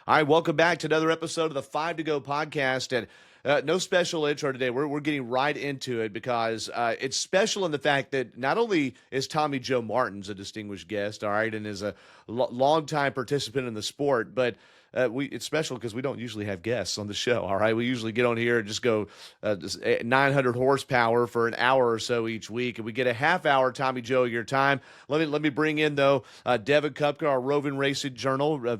All right, welcome back to another episode of the Five to Go podcast. And no special intro today. We're getting right into it because it's special in the fact that not only is Tommy Joe Martins a distinguished guest, all right, and is a longtime participant in the sport, but it's special because we don't usually have guests on the show. All right, we usually get on here and just go 900 horsepower for an hour or so each week, and we get a half hour. Tommy Joe, your time. Let me bring in though Devin Kupka, our Roving Racing Journal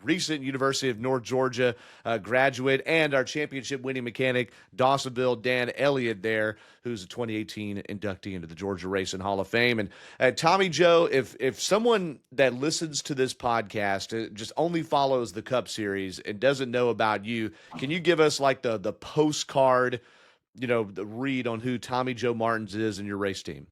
recent University of North Georgia graduate, and our championship-winning mechanic, Dawsonville Dan Elliott there, who's a 2018 inductee into the Georgia Racing Hall of Fame. And Tommy Joe, if someone that listens to this podcast just only follows the Cup Series and doesn't know about you, can you give us like the postcard, the read on who Tommy Joe Martins is in your race team?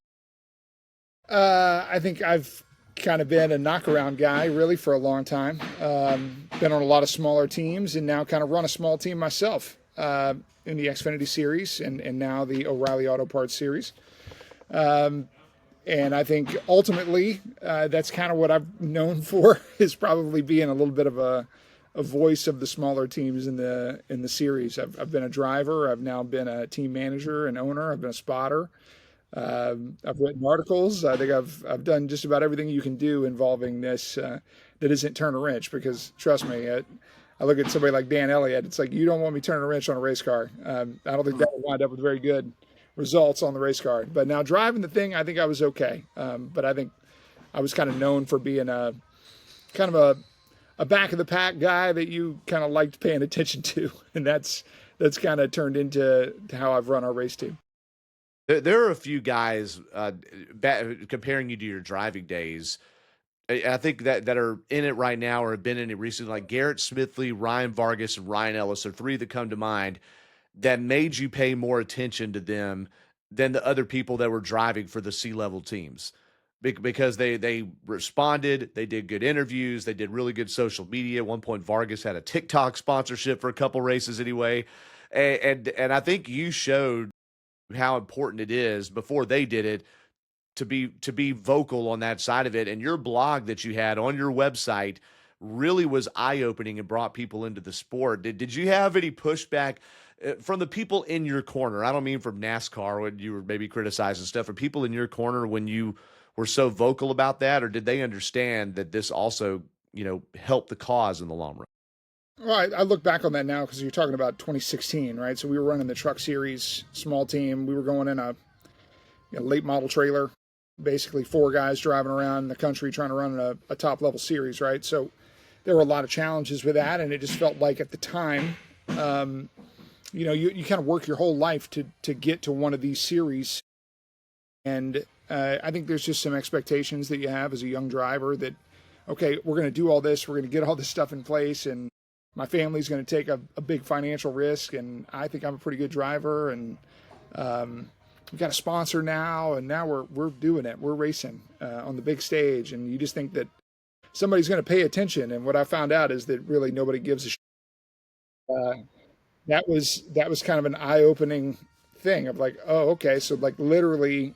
I think I've kind of been a knockaround guy really for a long time. Been on a lot of smaller teams and now kind of run a small team myself in the Xfinity Series and now the O'Reilly Auto Parts Series. And I think ultimately that's kind of what I'm known for, is probably being a little bit of a voice of the smaller teams in the series. I've been a driver. I've now been a team manager and owner. I've been a spotter. I've written articles. I think I've done just about everything you can do involving this that isn't turn a wrench, because trust me, I look at somebody like Dan Elliott, it's like, you don't want me turning a wrench on a race car. I don't think that will wind up with very good results on the race car. But now driving the thing, I think I was okay. But I think I was kind of known for being a kind of a back of the pack guy that you kind of liked paying attention to. And that's kind of turned into how I've run our race team. There are a few guys comparing you to your driving days. I think that are in it right now or have been in it recently, like Garrett Smithley, Ryan Vargas, and Ryan Ellis are three that come to mind that made you pay more attention to them than the other people that were driving for the C-level teams, because they responded, they did good interviews, they did really good social media. At one point, Vargas had a TikTok sponsorship for a couple races anyway, and I think you showed how important it is before they did it to be vocal on that side of it. And your blog that you had on your website really was eye-opening and brought people into the sport. Did you have any pushback from the people in your corner? I don't mean from NASCAR when you were maybe criticizing stuff, or people in your corner when you were so vocal about that, or did they understand that this also, helped the cause in the long run? Well, I look back on that now because you're talking about 2016, right? So we were running the Truck Series, small team. We were going in a late model trailer, basically four guys driving around the country trying to run a top-level series, right? So there were a lot of challenges with that, and it just felt like at the time, you kind of work your whole life to get to one of these series. And I think there's just some expectations that you have as a young driver that, okay, we're going to do all this, we're going to get all this stuff in place, and my family's going to take a big financial risk, and I think I'm a pretty good driver, and we've got a sponsor now, and now we're doing it. We're racing on the big stage, and you just think that somebody's going to pay attention. And what I found out is that really nobody gives a shit. That was kind of an eye-opening thing of like, oh, okay, so like literally,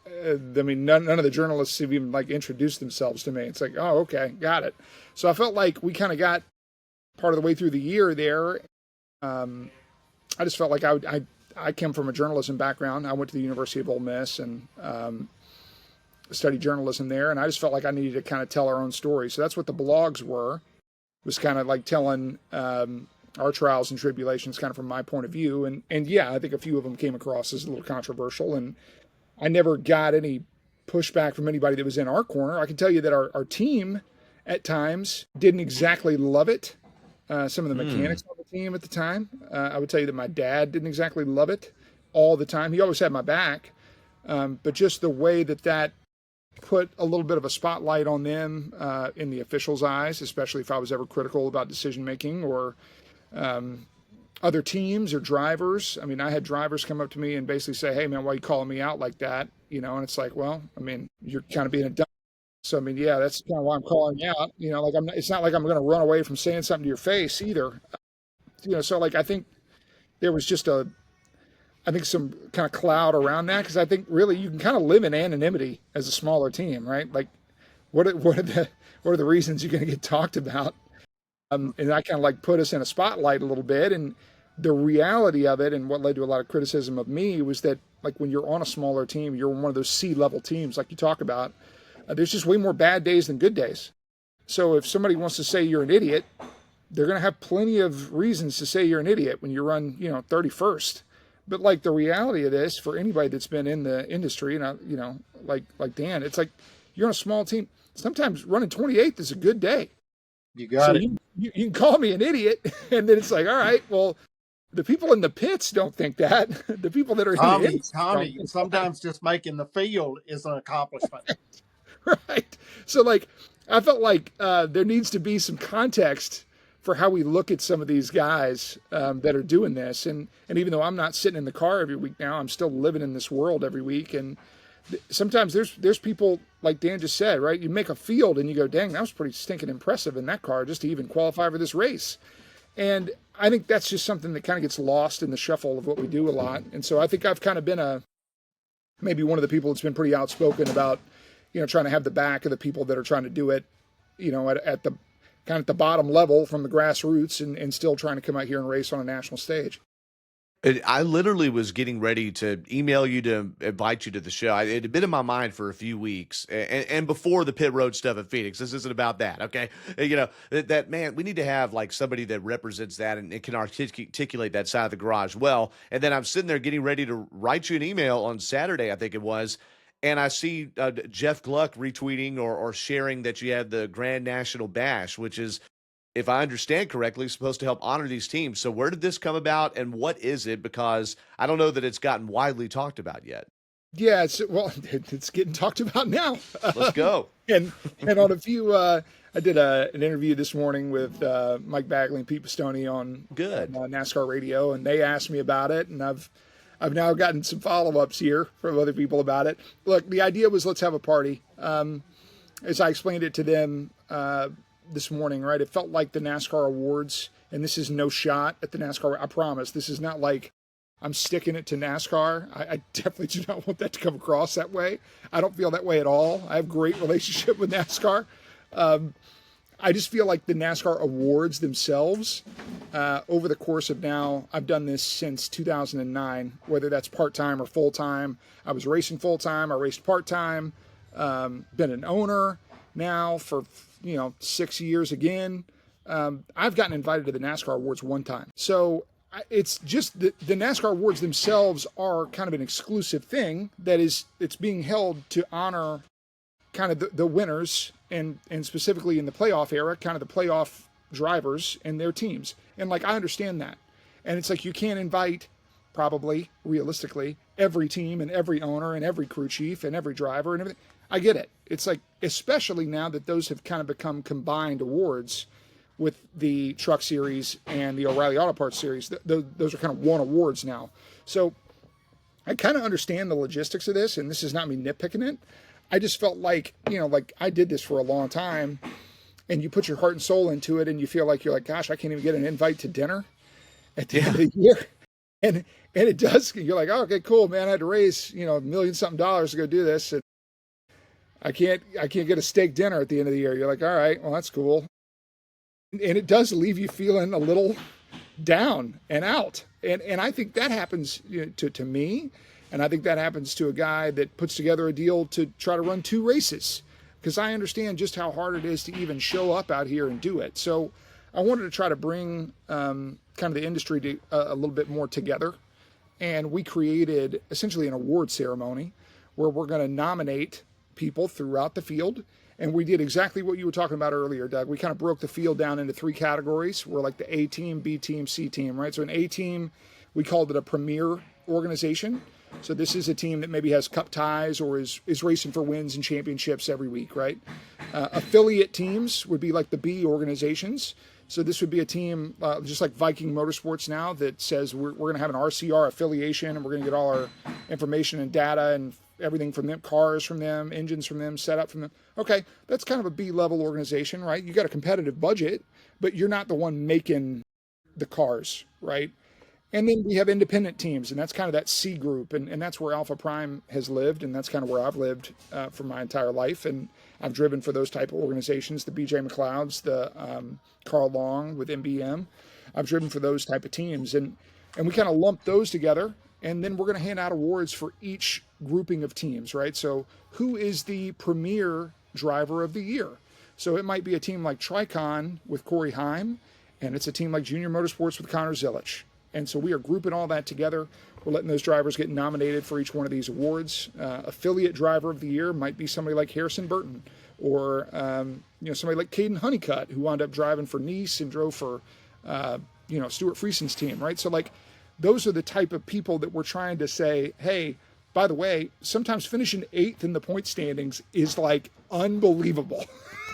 none of the journalists have even like introduced themselves to me. It's like, oh, okay, got it. So I felt like we kind of got part of the way through the year there. I just felt like I came from a journalism background. I went to the University of Ole Miss and studied journalism there, and I just felt like I needed to kind of tell our own story. So that's what the blogs were. It was kind of like telling our trials and tribulations kind of from my point of view. And yeah, I think a few of them came across as a little controversial, and I never got any pushback from anybody that was in our corner. I can tell you that our team at times didn't exactly love it. Some of the mechanics on the team at the time, I would tell you that my dad didn't exactly love it all the time. He always had my back, but just the way that put a little bit of a spotlight on them in the officials' eyes, especially if I was ever critical about decision-making or other teams or drivers. I mean, I had drivers come up to me and basically say, hey, man, why are you calling me out like that? And it's like, well, I mean, you're kind of being a dumb. So, I mean, yeah, that's kind of why I'm calling you out. Like it's not like I'm going to run away from saying something to your face either. So like I think there was just some kind of cloud around that, because I think really you can kind of live in anonymity as a smaller team, right? Like, what are the reasons you're going to get talked about? And that kind of like put us in a spotlight a little bit. And the reality of it, and what led to a lot of criticism of me, was that like when you're on a smaller team, you're one of those C-level teams like you talk about, there's just way more bad days than good days. So if somebody wants to say you're an idiot, they're going to have plenty of reasons to say you're an idiot when you run, 31st. But like the reality of this, for anybody that's been in the industry, and like Dan, it's like you're on a small team. Sometimes running 28th is a good day. You So got it. you can call me an idiot, and then it's like, all right, well, the people in the pits don't think that. The people that are in the pits Tommy, sometimes just making the field is an accomplishment. right. So like, I felt like there needs to be some context for how we look at some of these guys that are doing this. And even though I'm not sitting in the car every week now, I'm still living in this world every week. And sometimes there's people like Dan just said, right? You make a field and you go, dang, that was pretty stinking impressive in that car just to even qualify for this race. And I think that's just something that kind of gets lost in the shuffle of what we do a lot. And so I think I've kind of been maybe one of the people that's been pretty outspoken about, trying to have the back of the people that are trying to do it, at the kind of at the bottom level from the grassroots and still trying to come out here and race on a national stage. I literally was getting ready to email you to invite you to the show. It had been in my mind for a few weeks, and before the pit road stuff at Phoenix. This isn't about that, okay? That man, we need to have like somebody that represents that and can articulate that side of the garage well. And then I'm sitting there getting ready to write you an email on Saturday, I think it was, and I see Jeff Gluck retweeting or sharing that you had the Grand National Bash, which is, if I understand correctly, supposed to help honor these teams. So where did this come about and what is it? Because I don't know that it's gotten widely talked about yet. Yeah, it's getting talked about now. Let's go. and on a few, I did an interview this morning with Mike Bagley and Pete Pistone on NASCAR radio, and they asked me about it, and I've now gotten some follow-ups here from other people about it. Look, the idea was let's have a party. As I explained it to them this morning, right? It felt like the NASCAR awards, and this is no shot at the NASCAR. I promise. This is not like I'm sticking it to NASCAR. I definitely do not want that to come across that way. I don't feel that way at all. I have a great relationship with NASCAR. I just feel like the NASCAR awards themselves, over the course of now, I've done this since 2009, whether that's part-time or full-time. I was racing full-time. I raced part-time. Been an owner now for 6 years again. I've gotten invited to the NASCAR awards one time. So it's just the NASCAR awards themselves are kind of an exclusive thing it's being held to honor kind of the winners and specifically in the playoff era, kind of the playoff drivers and their teams. And like, I understand that. And it's like, you can't invite probably realistically every team and every owner and every crew chief and every driver and everything. I get it. It's like, especially now that those have kind of become combined awards with the Truck Series and the O'Reilly Auto Parts Series. Those are kind of one awards now. So I kind of understand the logistics of this, and this is not me nitpicking it. I just felt like, like I did this for a long time, and you put your heart and soul into it, and you feel like you're like, gosh, I can't even get an invite to dinner at the end of the year. And it does. You're like, oh, okay, cool, man. I had to raise, $1 million something to go do this. And I can't get a steak dinner at the end of the year. You're like, all right, well, that's cool. And it does leave you feeling a little down and out. And I think that happens to me. And I think that happens to a guy that puts together a deal to try to run 2 races. Because I understand just how hard it is to even show up out here and do it. So I wanted to try to bring kind of the industry to a little bit more together. And we created essentially an award ceremony where we're going to nominate people throughout the field. And we did exactly what you were talking about earlier, Doug. We kind of broke the field down into 3 categories. We're like the A team, B team, C team, right? So an A team, we called it a premier organization. So this is a team that maybe has cup ties or is racing for wins and championships every week, right? Affiliate teams would be like the B organizations. So this would be a team just like Viking Motorsports now that says we're going to have an RCR affiliation and we're going to get all our information and data and everything from them, cars from them, engines from them, setup from them. Okay, that's kind of a B-level organization, right? You got a competitive budget, but you're not the one making the cars, right? And then we have independent teams, and that's kind of that C group, and that's where Alpha Prime has lived, and that's kind of where I've lived for my entire life. And I've driven for those type of organizations, the BJ McLeods, the Carl Long with MBM. I've driven for those type of teams, and we kind of lump those together, and then we're going to hand out awards for each grouping of teams, right? So who is the premier driver of the year? So it might be a team like Tricon with Corey Heim, and it's a team like Junior Motorsports with Connor Zilich. And so we are grouping all that together. We're letting those drivers get nominated for each one of these awards. Affiliate driver of the year might be somebody like Harrison Burton, or somebody like Caden Honeycutt, who wound up driving for Nice and drove for Stuart Friesen's team, right? So like those are the type of people that we're trying to say, hey, by the way, sometimes finishing 8th in the point standings is like unbelievable.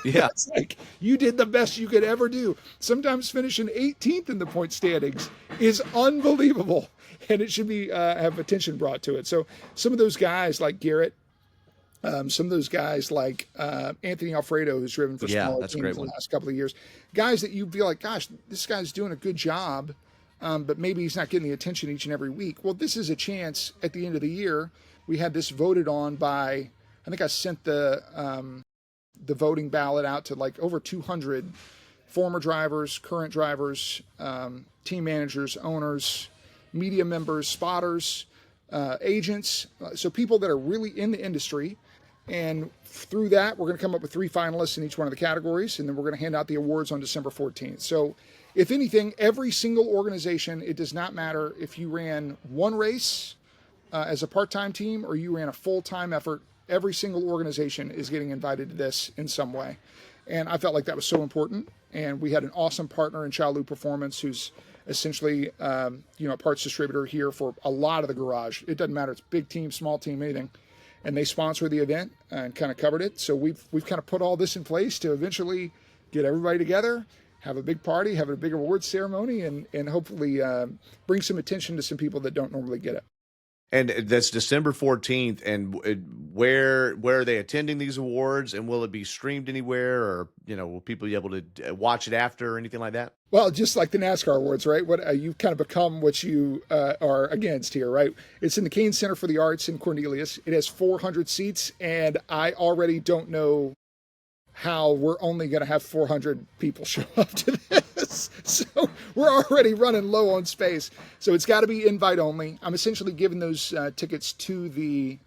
Yeah. It's like you did the best you could ever do. Sometimes finishing 18th in the point standings is unbelievable, and it should be have attention brought to it. So some of those guys like Garrett, some of those guys like Anthony Alfredo, who's driven for smaller teams in the last couple of years, guys that you feel like, gosh, this guy's doing a good job, but maybe he's not getting the attention each and every week. Well, this is a chance at the end of the year. We had this voted on by, I think I sent the voting ballot out to like over 200 former drivers, current drivers, team managers, owners, media members, spotters, agents, so people that are really in the industry. And through that, we're going to come up with 3 finalists in each one of the categories, and then we're going to hand out the awards on December 14th. So if anything, every single organization, it does not matter if you ran one race as a part-time team or you ran a full-time effort, every single organization is getting invited to this in some way. And I felt like that was so important. And we had an awesome partner in Chalu Performance, who's essentially, a parts distributor here for a lot of the garage. It doesn't matter. It's big team, small team, anything. And they sponsor the event and kind of covered it. So we've kind of put all this in place to eventually get everybody together, have a big party, have a big awards ceremony, and hopefully bring some attention to some people that don't normally get it. And that's December 14th. And where are they attending these awards? And will it be streamed anywhere, or will people be able to watch it after or anything like that? Well, just like the NASCAR awards, right? What you've kind of become what you are against here, right? It's in the Kane Center for the Arts in Cornelius. It has 400 seats, and I already don't know how we're only going to have 400 people show up to this. So we're already running low on space. So it's got to be invite only. I'm essentially giving those tickets to the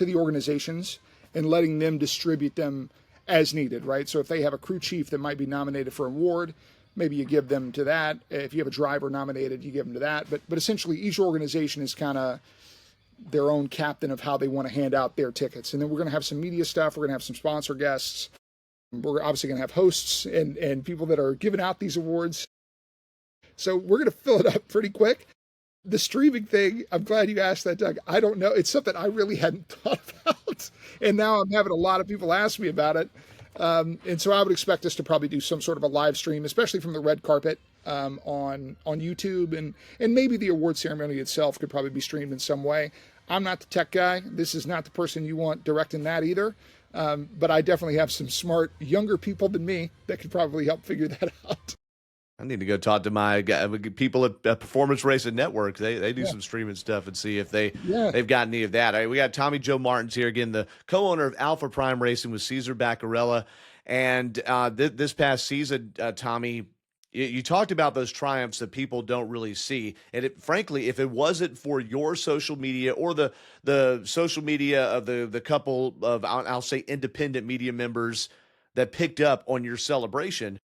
organizations and letting them distribute them as needed, right? So if they have a crew chief that might be nominated for an award, maybe you give them to that. If you have a driver nominated, you give them to that. But essentially each organization is kind of their own captain of how they want to hand out their tickets. And then we're going to have some media stuff. We're going to have some sponsor guests. We're obviously going to have hosts and people that are giving out these awards. So we're going to fill it up pretty quick. The streaming thing, I'm glad you asked that, Doug. I don't know. It's something I really hadn't thought about. And now I'm having a lot of people ask me about it. And so I would expect us to probably do some sort of a live stream, especially from the red carpet on YouTube. And maybe the award ceremony itself could probably be streamed in some way. I'm not the tech guy. This is not the person you want directing that either. But I definitely have some smart, younger people than me that could probably help figure that out. I need to go talk to my people at Performance Racing Network. They do some streaming stuff and see if they've got any of that. All right, we got Tommy Joe Martins here again, the co-owner of Alpha Prime Racing with Cesar Baccarella. And this past season, Tommy, you talked about those triumphs that people don't really see. And frankly, if it wasn't for your social media or the social media of the couple of, I'll say, independent media members that picked up on your celebration,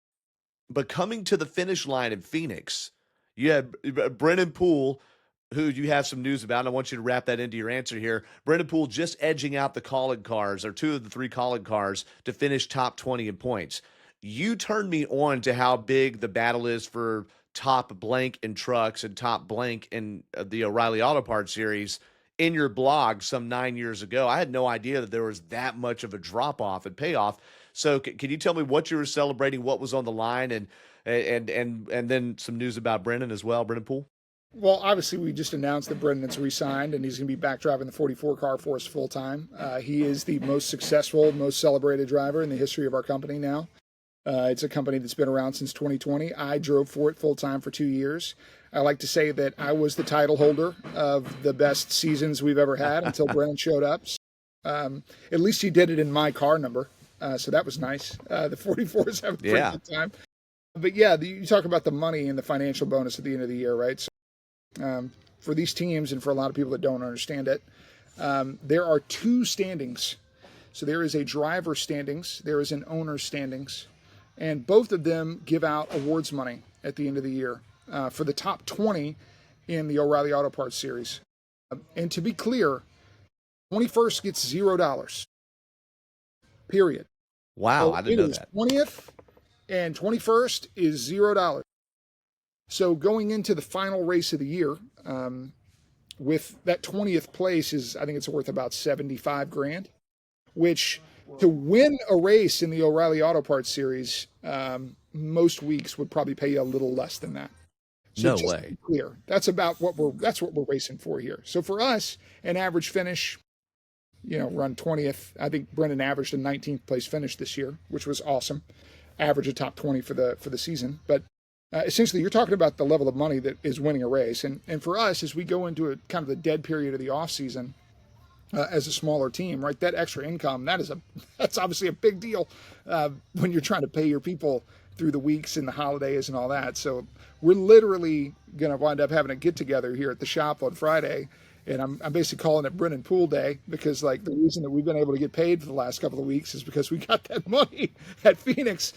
but coming to the finish line in Phoenix, you had Brennan Poole, who you have some news about, and I want you to wrap that into your answer here. Brennan Poole just edging out the calling cars, or 2 of the 3 calling cars, to finish top 20 in points. You turned me on to how big the battle is for top blank in trucks and top blank in the O'Reilly Auto Parts series in your blog some 9 years ago. I had no idea that there was that much of a drop-off and payoff. So can you tell me what you were celebrating, what was on the line, and then some news about Brennan as well, Brennan Poole? Well, obviously, we just announced that Brennan's re-signed, and he's going to be back driving the 44 car for us full-time. He is the most successful, most celebrated driver in the history of our company now. It's a company that's been around since 2020. I drove for it full-time for 2 years. I like to say that I was the title holder of the best seasons we've ever had until Brennan showed up. At least he did it in my car number, so that was nice. The 44s have a pretty good time. But yeah, you talk about the money and the financial bonus at the end of the year, right? So, for these teams and for a lot of people that don't understand it, there are two standings. So there is a driver standings, there is an owner standings, and both of them give out awards money at the end of the year for the top 20 in the O'Reilly Auto Parts Series. And to be clear, 21st gets $0. Period. Wow, So I didn't know that. 20th and 21st is $0. So going into the final race of the year, with that 20th place is, I think it's worth about 75 grand, which to win a race in the O'Reilly Auto Parts Series, most weeks would probably pay you a little less than that. So No just way. to be clear, that's what we're racing for here. So for us, an average finish, run 20th. I think Brennan averaged a 19th place finish this year, which was awesome. Average a top 20 for the season. But essentially, you're talking about the level of money that is winning a race. And for us, as we go into a kind of the dead period of the off season, as a smaller team, right? That extra income, that's obviously a big deal when you're trying to pay your people through the weeks and the holidays and all that. So we're literally going to wind up having a get together here at the shop on Friday. And I'm basically calling it Brennan Poole Day because the reason that we've been able to get paid for the last couple of weeks is because we got that money at Phoenix,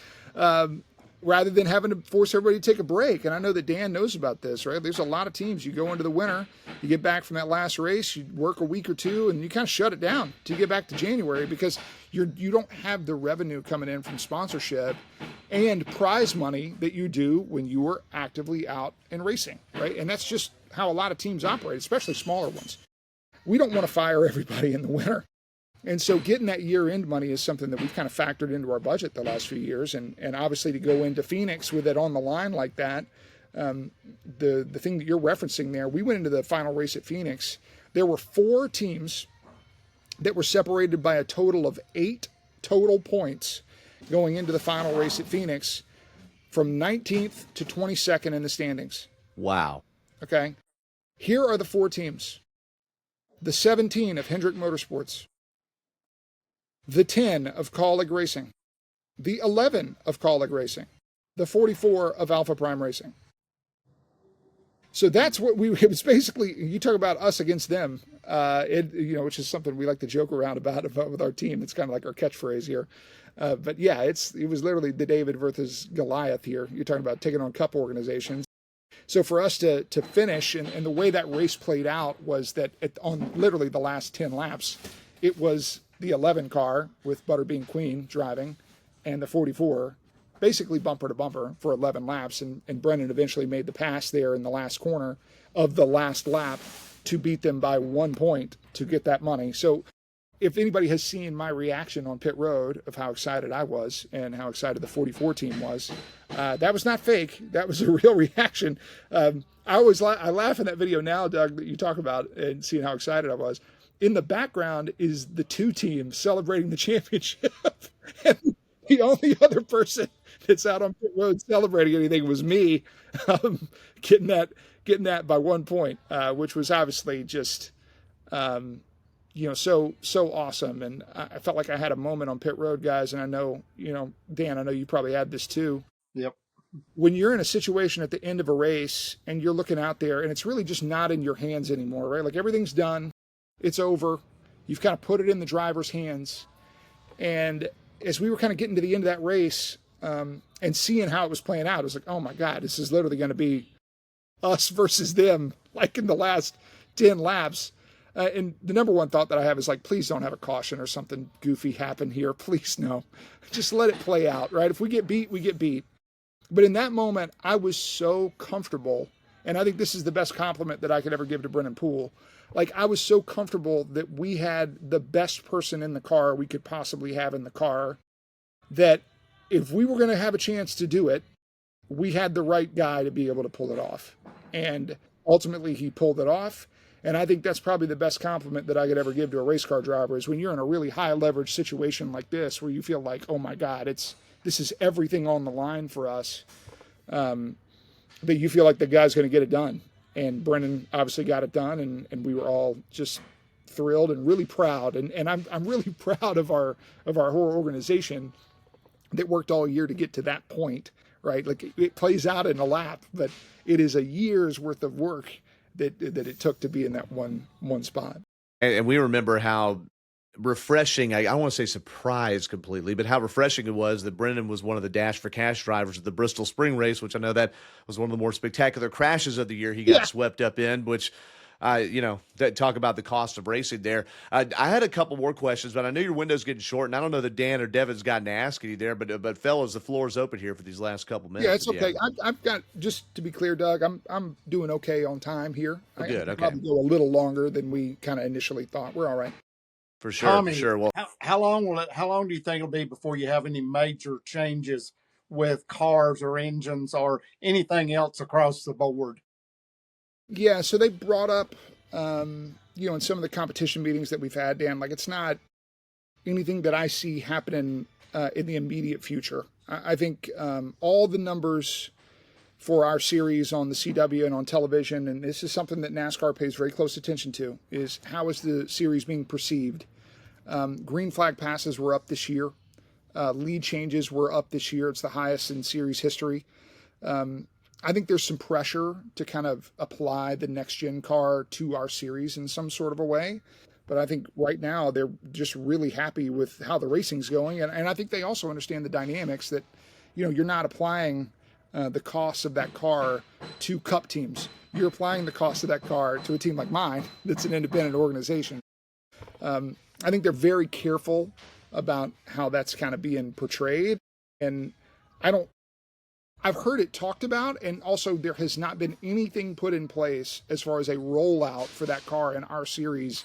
rather than having to force everybody to take a break. And I know that Dan knows about this, right? There's a lot of teams. You go into the winter, you get back from that last race, you work a week or two, and you kind of shut it down till you get back to January because you don't have the revenue coming in from sponsorship and prize money that you do when you are actively out and racing, right? And that's just how a lot of teams operate, especially smaller ones. We don't want to fire everybody in the winter. And so getting that year-end money is something that we've kind of factored into our budget the last few years. And obviously to go into Phoenix with it on the line like that, the thing that you're referencing there, we went into the final race at Phoenix. There were 4 teams that were separated by a total of 8 total points going into the final race at Phoenix from 19th to 22nd in the standings. Wow. Okay. Here are the 4 teams. The 17 of Hendrick Motorsports, the 10 of Colleague Racing, the 11 of Colleague Racing, the 44 of Alpha Prime Racing. So that's what it was basically, you talk about us against them, which is something we like to joke around about with our team. It's kind of like our catchphrase here. But yeah, it was literally the David versus Goliath here. You're talking about taking on cup organizations. So for us to finish, and the way that race played out was that on literally the last 10 laps, it was the 11 car with Butterbean Queen driving and the 44 basically bumper to bumper for 11 laps. And Brennan eventually made the pass there in the last corner of the last lap to beat them by 1 point to get that money. So if anybody has seen my reaction on pit road of how excited I was and how excited the 44 team was, that was not fake. That was a real reaction. I laugh in that video now, Doug, that you talk about and seeing how excited I was. In the background is the 2 teams celebrating the championship. And the only other person that's out on pit road celebrating anything was me, getting that by 1 point, which was obviously just, so awesome. And I felt like I had a moment on pit road, guys. And I know, Dan, I know you probably had this too. Yep. When you're in a situation at the end of a race and you're looking out there and it's really just not in your hands anymore, right? Like everything's done. It's over. You've kind of put it in the driver's hands. And as we were kind of getting to the end of that race and seeing how it was playing out, it was like, oh my God, this is literally going to be us versus them, like in the last 10 laps. And the number one thought that I have is like, please don't have a caution or something goofy happen here. Please no. Just let it play out, right? If we get beat, we get beat. But in that moment, I was so comfortable. And I think this is the best compliment that I could ever give to Brennan Poole. Like, I was so comfortable that we had the best person in the car we could possibly have in the car, that if we were going to have a chance to do it, we had the right guy to be able to pull it off. And ultimately, he pulled it off. And I think that's probably the best compliment that I could ever give to a race car driver, is when you're in a really high leverage situation like this, where you feel like, oh my God, this is everything on the line for us. that you feel like the guy's going to get it done. And Brennan obviously got it done, and we were all just thrilled and really proud. And I'm really proud of our whole organization that worked all year to get to that point, right? Like it plays out in a lap, but it is a year's worth of work that it took to be in that one spot. And we remember how refreshing, I don't want to say surprised completely, but how refreshing it was that Brennan was one of the Dash for Cash drivers at the Bristol Spring Race, which I know that was one of the more spectacular crashes of the year he got swept up in, which, talk about the cost of racing there. I had a couple more questions, but I know your window's getting short, and I don't know that Dan or Devin's gotten to ask you there, but fellas, the floor is open here for these last couple minutes. Yeah, it's okay. I've got, just to be clear, Doug, I'm doing okay on time here. Good, I okay. probably go a little longer than we kind of initially thought. We're all right. For sure, Tommy, for sure. Well, how long do you think it'll be before you have any major changes with cars or engines or anything else across the board? Yeah, so they brought up, in some of the competition meetings that we've had, Dan, like it's not anything that I see happening in the immediate future. I think all the numbers for our series on the CW and on television, and this is something that NASCAR pays very close attention to, is how is the series being perceived? Green flag passes were up this year. Lead changes were up this year. It's the highest in series history. I think there's some pressure to kind of apply the next gen car to our series in some sort of a way. But I think right now they're just really happy with how the racing's going. And I think they also understand the dynamics that, you're not applying the cost of that car to cup teams. You're applying the cost of that car to a team like mine that's an independent organization. I think they're very careful about how that's kind of being portrayed. And I've heard it talked about, and also there has not been anything put in place as far as a rollout for that car in our series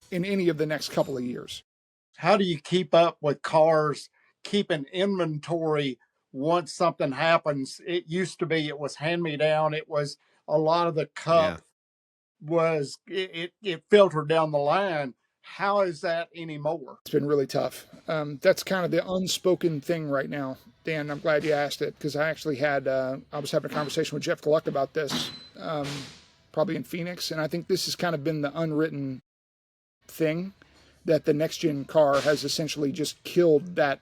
in any of the next couple of years. How do you keep up with cars, keeping inventory once something happens? It used to be it was hand me down. It was a lot of the cup was it filtered down the line. How is that anymore? It's been really tough. That's kind of the unspoken thing right now, Dan. I'm glad you asked it, because I actually had I was having a conversation with Jeff Gluck about this, probably in Phoenix, and I think this has kind of been the unwritten thing, that the next gen car has essentially just killed that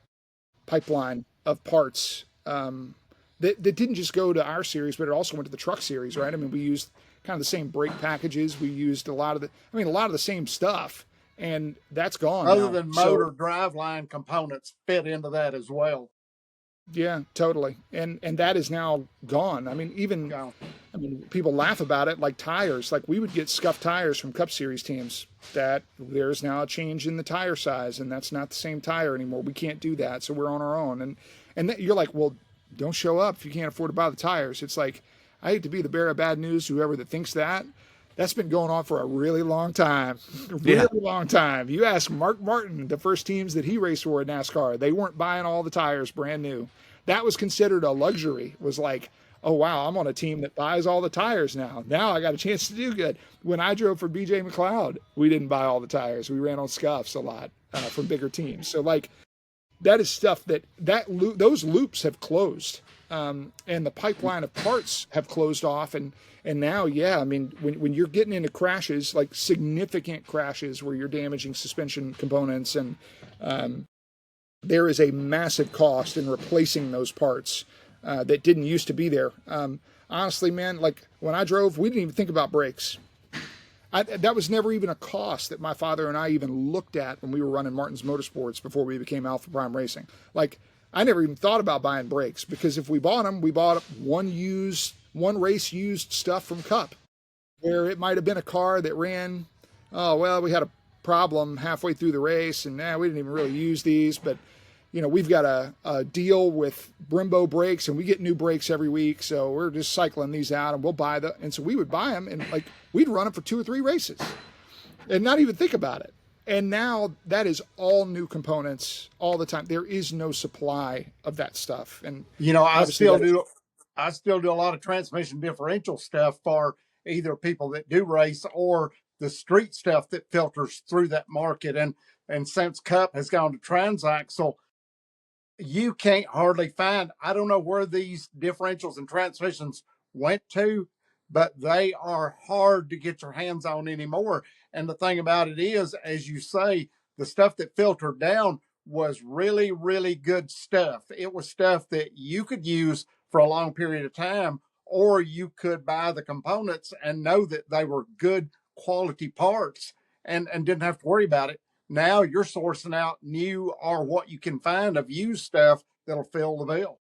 pipeline of parts that didn't just go to our series, but it also went to the truck series, right? I mean, we used kind of the same brake packages. We used a lot of the same stuff. And that's gone. Other than motor driveline components fit into that as well. Yeah, totally. And that is now gone. I mean, people laugh about it, like tires. Like we would get scuffed tires from Cup Series teams. That there's now a change in the tire size, and that's not the same tire anymore. We can't do that, so we're on our own. And you're like, well, don't show up if you can't afford to buy the tires. It's like, I hate to be the bearer of bad news, whoever that thinks that. That's been going on for a really long time. Long time. You ask Mark Martin, the first teams that he raced for in NASCAR, they weren't buying all the tires brand new. That was considered a luxury. It was like, oh, wow, I'm on a team that buys all the tires now. Now I got a chance to do good. When I drove for BJ McLeod, we didn't buy all the tires. We ran on scuffs a lot from bigger teams. So, like, that is stuff those loops have closed. And the pipeline of parts have closed off. And now, I mean, when you're getting into crashes, like significant crashes where you're damaging suspension components, and there is a massive cost in replacing those parts that didn't used to be there. Honestly, man, like when I drove, we didn't even think about brakes. That was never even a cost that my father and I even looked at when we were running Martin's Motorsports before we became Alpha Prime Racing. Like, I never even thought about buying brakes, because if we bought them, we bought one race used stuff from Cup, where it might have been a car that ran, we had a problem halfway through the race, and we didn't even really use these, but we've got a deal with Brembo brakes, and we get new brakes every week, so we're just cycling these out, and we'll buy and so we would buy them, and like we'd run them for 2 or 3 races and not even think about it. And now that is all new components all the time. There is no supply of that stuff. And I still do a lot of transmission differential stuff for either people that do race or the street stuff that filters through that market. And since Cup has gone to transaxle, you can't hardly find, I don't know where these differentials and transmissions went to, but they are hard to get your hands on anymore. And the thing about it is, as you say, the stuff that filtered down was really, really good stuff. It was stuff that you could use for a long period of time, or you could buy the components and know that they were good quality parts and didn't have to worry about it. Now you're sourcing out new or what you can find of used stuff that'll fill the bill.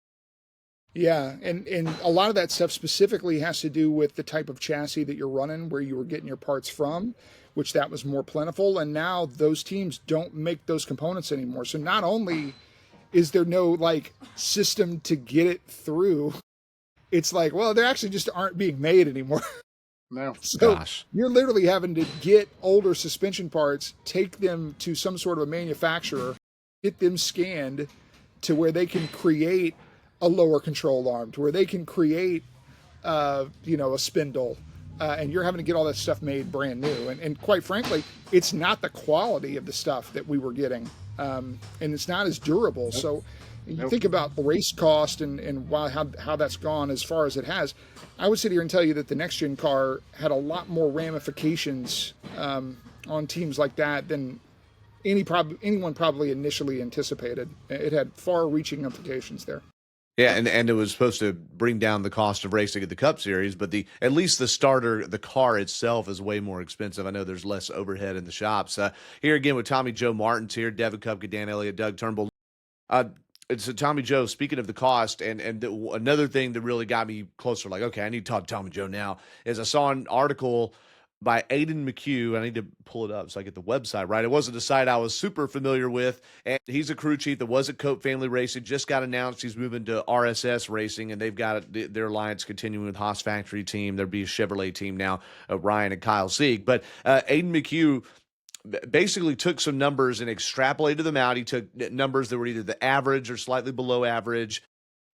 Yeah, and a lot of that stuff specifically has to do with the type of chassis that you're running, where you were getting your parts from, which that was more plentiful. And now those teams don't make those components anymore. So not only is there no like system to get it through, it's like, well, they actually just aren't being made anymore. No. So Gosh. you're literally having to get older suspension parts, take them to some sort of a manufacturer, get them scanned to where they can create a lower control arm, to where they can create, a spindle, and you're having to get all that stuff made brand new. And quite frankly, it's not the quality of the stuff that we were getting, and it's not as durable. So you think about the race cost and how that's gone as far as it has. I would sit here and tell you that the next gen car had a lot more ramifications on teams like that than anyone probably initially anticipated. It had far-reaching implications there. Yeah, and it was supposed to bring down the cost of racing at the Cup Series, but at least the car itself is way more expensive. I know there's less overhead in the shops. Here again with Tommy Joe Martins here, Devin Kupka, Dan Elliott, Doug Turnbull. So Tommy Joe, speaking of the cost, another thing that really got me closer, like, okay, I need to talk to Tommy Joe now, is I saw an article by Aiden McHugh. I need to pull it up so I get the website right. It wasn't a site I was super familiar with, and he's a crew chief that was at Cope Family Racing. Just got announced he's moving to RSS Racing, and they've got their alliance continuing with Haas Factory team. There'll be a Chevrolet team now, Ryan and Kyle Sieg. But Aiden McHugh basically took some numbers and extrapolated them out. He took numbers that were either the average or slightly below average,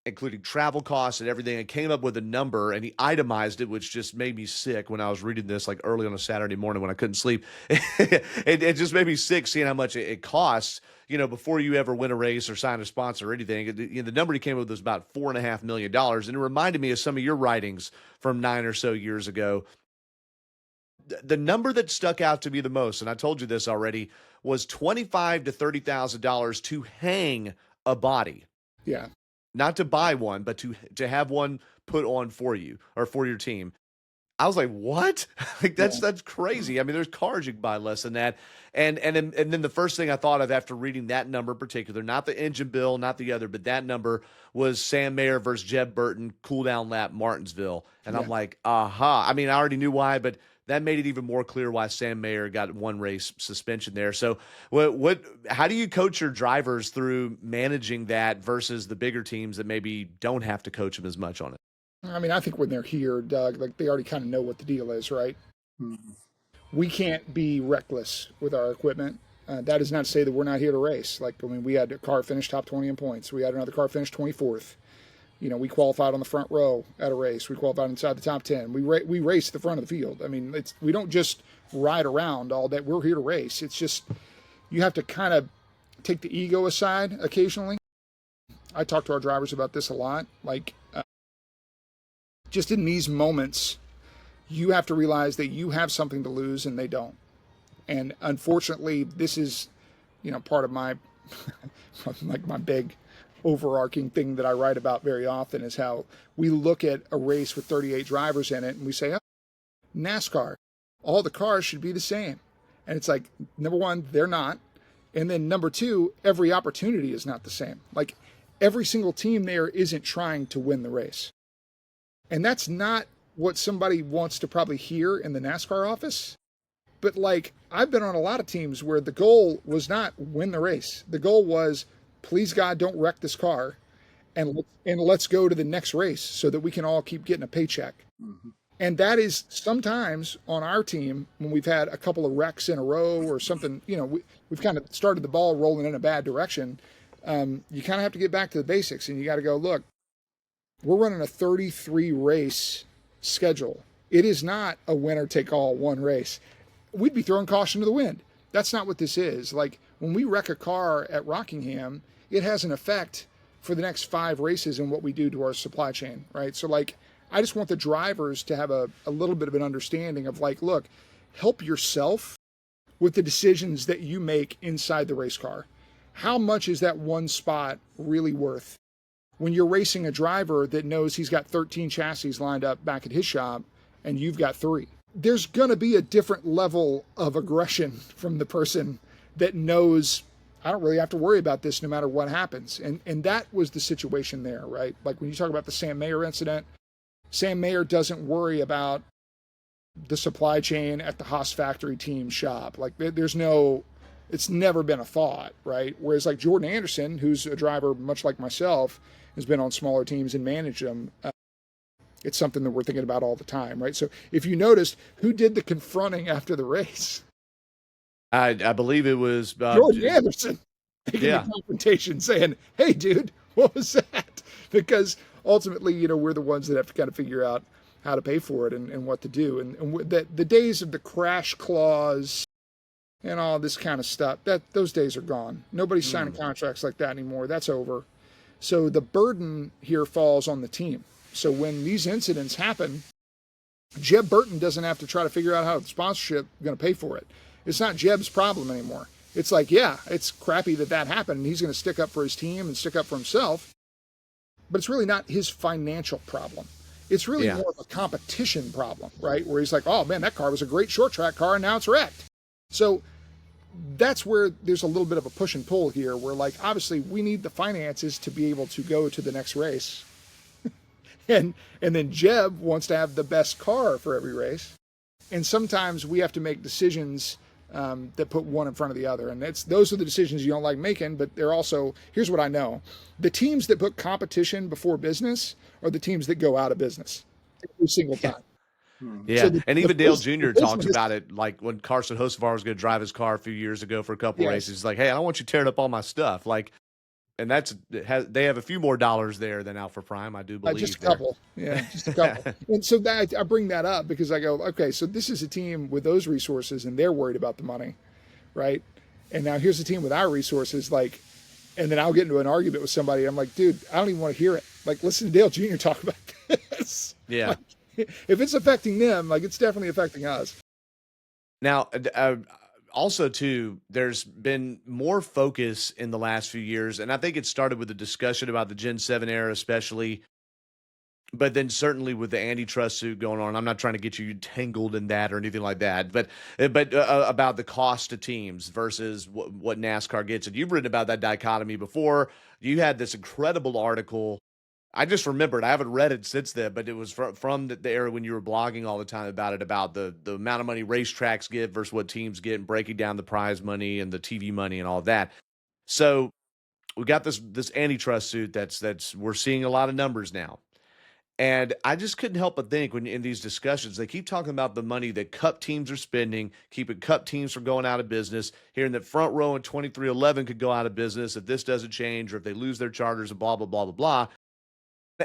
including travel costs and everything, and came up with a number, and he itemized it, which just made me sick when I was reading this, like early on a Saturday morning when I couldn't sleep. It just made me sick seeing how much it costs, before you ever win a race or sign a sponsor or anything. The number he came up with was about $4.5 million, and it reminded me of some of your writings from 9 or so years ago. The number that stuck out to me the most, and I told you this already, was $25,000 to $30,000 to hang a body. Yeah. Not to buy one, but to have one put on for you or for your team. I was like, what? Like that's crazy. I mean, there's cars you can buy less than that. And then the first thing I thought of after reading that number in particular, not the engine bill, not the other, but that number was Sam Mayer versus Jeb Burton, cool down lap, Martinsville. And I'm like, aha. I mean, I already knew why, but that made it even more clear why Sam Mayer got one race suspension there. So how do you coach your drivers through managing that versus the bigger teams that maybe don't have to coach them as much on it? I mean, I think when they're here, Doug, like they already kind of know what the deal is, right? Mm-hmm. We can't be reckless with our equipment. That is not to say that we're not here to race. Like, I mean, we had a car finish top 20 in points. We had another car finish 24th. We qualified on the front row at a race. We qualified inside the top 10. We raced the front of the field. I mean, we don't just ride around all day. We're here to race. It's just you have to kind of take the ego aside occasionally. I talk to our drivers about this a lot. Like, just in these moments, you have to realize that you have something to lose and they don't. And unfortunately, this is, part of my, like my big overarching thing that I write about very often is how we look at a race with 38 drivers in it and we say, oh, NASCAR, all the cars should be the same. And it's like, number one, they're not. And then number two, every opportunity is not the same. Like every single team there isn't trying to win the race. And that's not what somebody wants to probably hear in the NASCAR office. But like, I've been on a lot of teams where the goal was not win the race. The goal was, please God, don't wreck this car, and let's go to the next race so that we can all keep getting a paycheck. Mm-hmm. And that is sometimes on our team when we've had a couple of wrecks in a row or something, we've kind of started the ball rolling in a bad direction. You kind of have to get back to the basics, and you got to go, look, we're running a 33 race schedule. It is not a winner take all one race. We'd be throwing caution to the wind. That's not what this is. Like when we wreck a car at Rockingham, it has an effect for the next 5 races in what we do to our supply chain, right? So like I just want the drivers to have a little bit of an understanding of like, look, help yourself with the decisions that you make inside the race car. How much is that one spot really worth? When you're racing a driver that knows he's got 13 chassis lined up back at his shop and you've got 3, there's going to be a different level of aggression from the person that knows I don't really have to worry about this no matter what happens. And that was the situation there, right? Like when you talk about the Sam Mayer incident, Sam Mayer doesn't worry about the supply chain at the Haas factory team shop. Like it's never been a thought, right? Whereas like Jordan Anderson, who's a driver much like myself, has been on smaller teams and managed them. It's something that we're thinking about all the time, right? So if you noticed, who did the confronting after the race? I believe it was Jordan Anderson taking the confrontation, saying, "Hey, dude, what was that?" Because ultimately, we're the ones that have to kind of figure out how to pay for it and what to do. And the days of the crash clause and all this kind of stuff, those days are gone. Nobody's signing contracts like that anymore. That's over. So the burden here falls on the team. So when these incidents happen, Jeb Burton doesn't have to try to figure out how the sponsorship is going to pay for it. It's not Jeb's problem anymore. It's like, yeah, it's crappy that happened, and he's going to stick up for his team and stick up for himself, but it's really not his financial problem. It's really more of a competition problem, right? Where he's like, oh man, that car was a great short track car, and now it's wrecked. So that's where there's a little bit of a push and pull here, where like, obviously we need the finances to be able to go to the next race. and then Jeb wants to have the best car for every race. And sometimes we have to make decisions that put one in front of the other. And those are the decisions you don't like making, but they're also, here's what I know. The teams that put competition before business are the teams that go out of business every single time. Yeah, so and even Dale Jr. talks about it, like when Carson Hocevar was going to drive his car a few years ago for a couple races. He's like, hey, I don't want you tearing up all my stuff. Like, and they have a few more dollars there than Alpha Prime, I do believe. Just a couple. Yeah, just a couple. And so I bring that up because I go, okay, so this is a team with those resources and they're worried about the money, right? And now here's a team with our resources, like, and then I'll get into an argument with somebody. I'm like, dude, I don't even want to hear it. Like, listen to Dale Jr. talk about this. Yeah. Like, if it's affecting them, like, it's definitely affecting us. Now, also, too, there's been more focus in the last few years, and I think it started with the discussion about the Gen 7 era especially, but then certainly with the antitrust suit going on. I'm not trying to get you tangled in that or anything like that, but about the cost to teams versus what NASCAR gets. And you've written about that dichotomy before. You had this incredible article. I just remembered, I haven't read it since then, but it was from the era when you were blogging all the time about it, about the amount of money racetracks get versus what teams get and breaking down the prize money and the TV money and all that. So we got this antitrust suit that's we're seeing a lot of numbers now. And I just couldn't help but think when in these discussions, they keep talking about the money that Cup teams are spending, keeping Cup teams from going out of business, hearing that Front Row and 2311 could go out of business if this doesn't change or if they lose their charters and blah, blah, blah, blah, blah.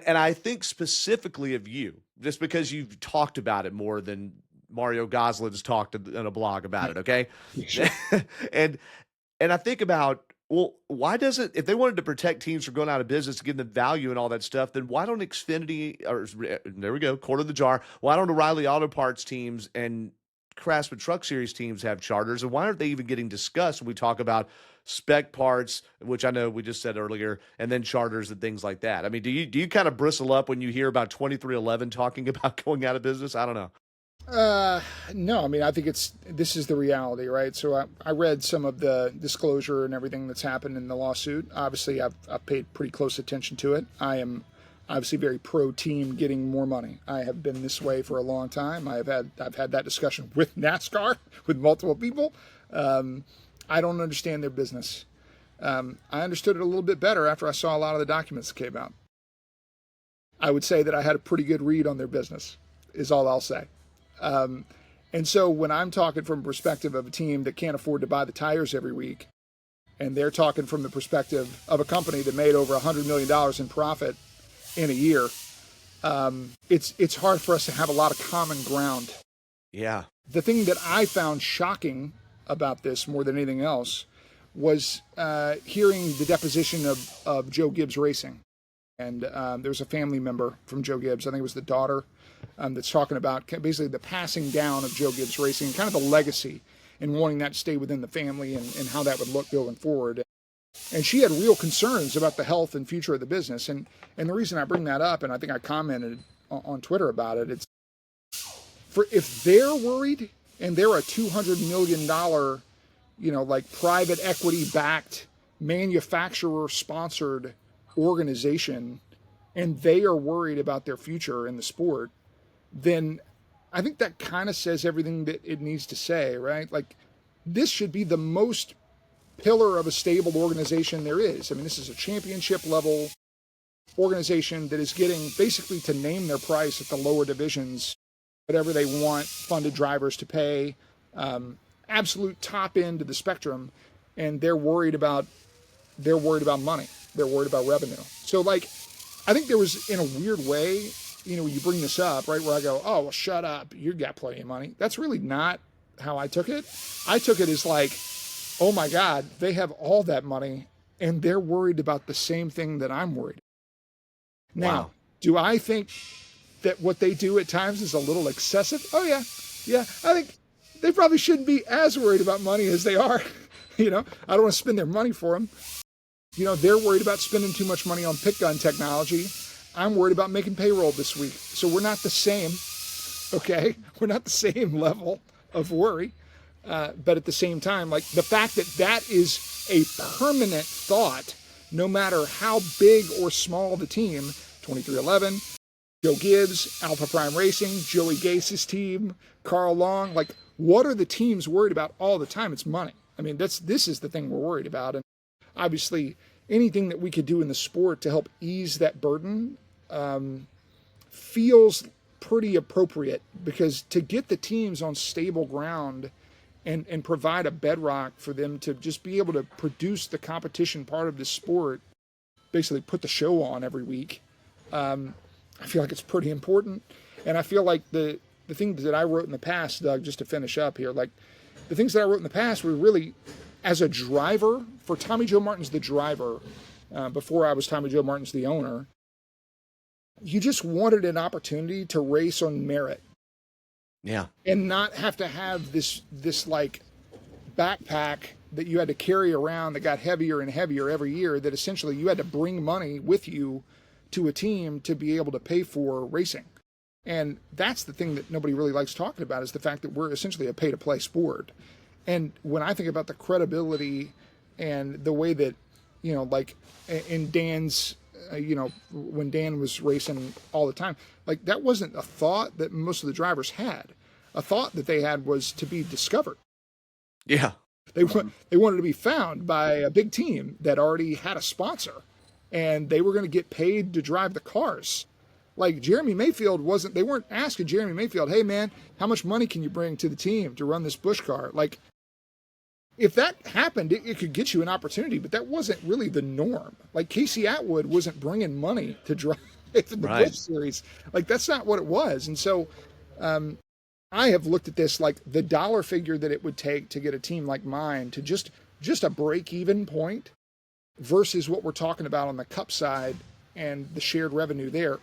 And I think specifically of you, just because you've talked about it more than Mario Goslin's talked in a blog about it, okay? Sure. and I think about, well, why doesn't, if they wanted to protect teams from going out of business to give them value and all that stuff, then why don't Xfinity, or there we go, quarter of the jar, why don't O'Reilly Auto Parts teams and Craftsman Truck Series teams have charters, and why aren't they even getting discussed when we talk about spec parts, which I know we just said earlier, and then charters and things like that? I mean, do you kind of bristle up when you hear about 2311 talking about going out of business? I don't know. No, I mean, I think this is the reality, right? So I read some of the disclosure and everything that's happened in the lawsuit. Obviously, I've paid pretty close attention to it. I am obviously very pro team getting more money. I have been this way for a long time. I've had that discussion with NASCAR, with multiple people. I don't understand their business. I understood it a little bit better after I saw a lot of the documents that came out. I would say that I had a pretty good read on their business, is all I'll say. And so when I'm talking from a perspective of a team that can't afford to buy the tires every week, and they're talking from the perspective of a company that made over $100 million in profit in a year, it's hard for us to have a lot of common ground. Yeah. The thing that I found shocking about this more than anything else was hearing the deposition of Joe Gibbs Racing. And there's a family member from Joe Gibbs, I think it was the daughter, that's talking about basically the passing down of Joe Gibbs Racing, kind of the legacy, and wanting that to stay within the family and how that would look going forward. And she had real concerns about the health and future of the business. And the reason I bring that up, and I think I commented on Twitter about it, it's for if they're worried and they're a $200 million, like private equity backed, manufacturer sponsored organization, and they are worried about their future in the sport, then I think that kind of says everything that it needs to say, right? Like, this should be the most pillar of a stable organization there is. I mean, this is a championship level organization that is getting basically to name their price at the lower divisions, whatever they want funded drivers to pay, absolute top end of the spectrum, and they're worried about money. They're worried about revenue. So, like, I think there was, in a weird way, you bring this up, right, where I go, oh, well, shut up, you got plenty of money. That's really not how I took it. I took it as like, oh my God, they have all that money and they're worried about the same thing that I'm worried. Now, Wow. do I think that what they do at times is a little excessive? Oh yeah. Yeah. I think they probably shouldn't be as worried about money as they are. I don't want to spend their money for them. They're worried about spending too much money on pick gun technology. I'm worried about making payroll this week. So we're not the same. Okay. We're not the same level of worry. But at the same time, like, the fact that that is a permanent thought, no matter how big or small the team, 2311, Joe Gibbs, Alpha Prime Racing, Joey Gase's team, Carl Long, like, what are the teams worried about all the time? It's money. I mean, this is the thing we're worried about. And obviously, anything that we could do in the sport to help ease that burden feels pretty appropriate, because to get the teams on stable ground and provide a bedrock for them to just be able to produce the competition part of the sport, basically put the show on every week, I feel like it's pretty important. And I feel like the things that I wrote in the past, Doug, just to finish up here, like, the things that I wrote in the past were really, as a driver, for Tommy Joe Martin's the driver, before I was Tommy Joe Martin's the owner, you just wanted an opportunity to race on merit. Yeah. And not have to have this like backpack that you had to carry around that got heavier and heavier every year, that essentially you had to bring money with you to a team to be able to pay for racing. And that's the thing that nobody really likes talking about, is the fact that we're essentially a pay-to-play sport. And when I think about the credibility and the way that, like in Dan's, when Dan was racing all the time, like, that wasn't a thought that most of the drivers had. A thought that they had was to be discovered. Yeah. They wanted to be found by a big team that already had a sponsor, and they were going to get paid to drive the cars. Like, Jeremy Mayfield they weren't asking Jeremy Mayfield, hey man, how much money can you bring to the team to run this Busch car? Like, if that happened, it could get you an opportunity, but that wasn't really the norm. Like, Casey Atwood wasn't bringing money to drive in the Busch Series. Like, that's not what it was. And so I have looked at this, like, the dollar figure that it would take to get a team like mine to just a break-even point versus what we're talking about on the Cup side and the shared revenue there.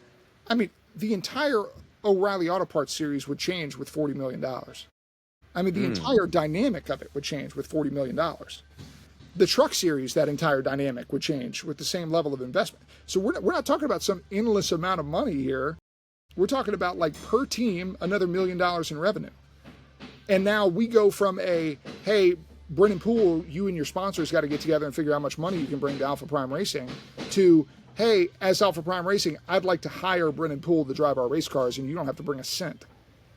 I mean, the entire O'Reilly Auto Parts series would change with $40 million. I mean, the entire dynamic of it would change with $40 million. The truck series, that entire dynamic would change with the same level of investment. So we're not talking about some endless amount of money here. We're talking about, like, per team, another $1 million in revenue. And now we go from hey, Brennan Poole, you and your sponsors got to get together and figure out how much money you can bring to Alpha Prime Racing, to, hey, as Alpha Prime Racing, I'd like to hire Brennan Poole to drive our race cars, and you don't have to bring a cent.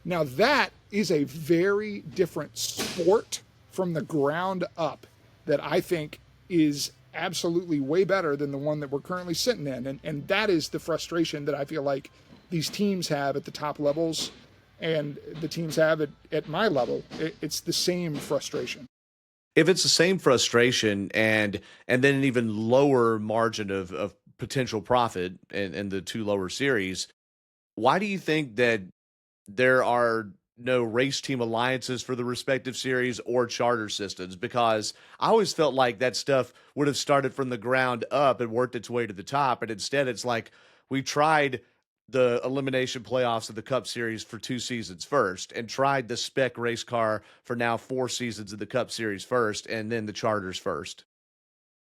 Now, that is a very different sport from the ground up that I think is absolutely way better than the one that we're currently sitting in. And that is the frustration that I feel like these teams have at the top levels and the teams have at my level. It's the same frustration. If it's the same frustration and then an even lower margin of potential profit in the two lower series, why do you think that there are no race team alliances for the respective series or charter systems, because I always felt like that stuff would have started from the ground up and worked its way to the top. And instead, it's like we tried the elimination playoffs of the Cup Series for 2 seasons first, and tried the spec race car for now 4 seasons of the Cup Series first, and then the charters first.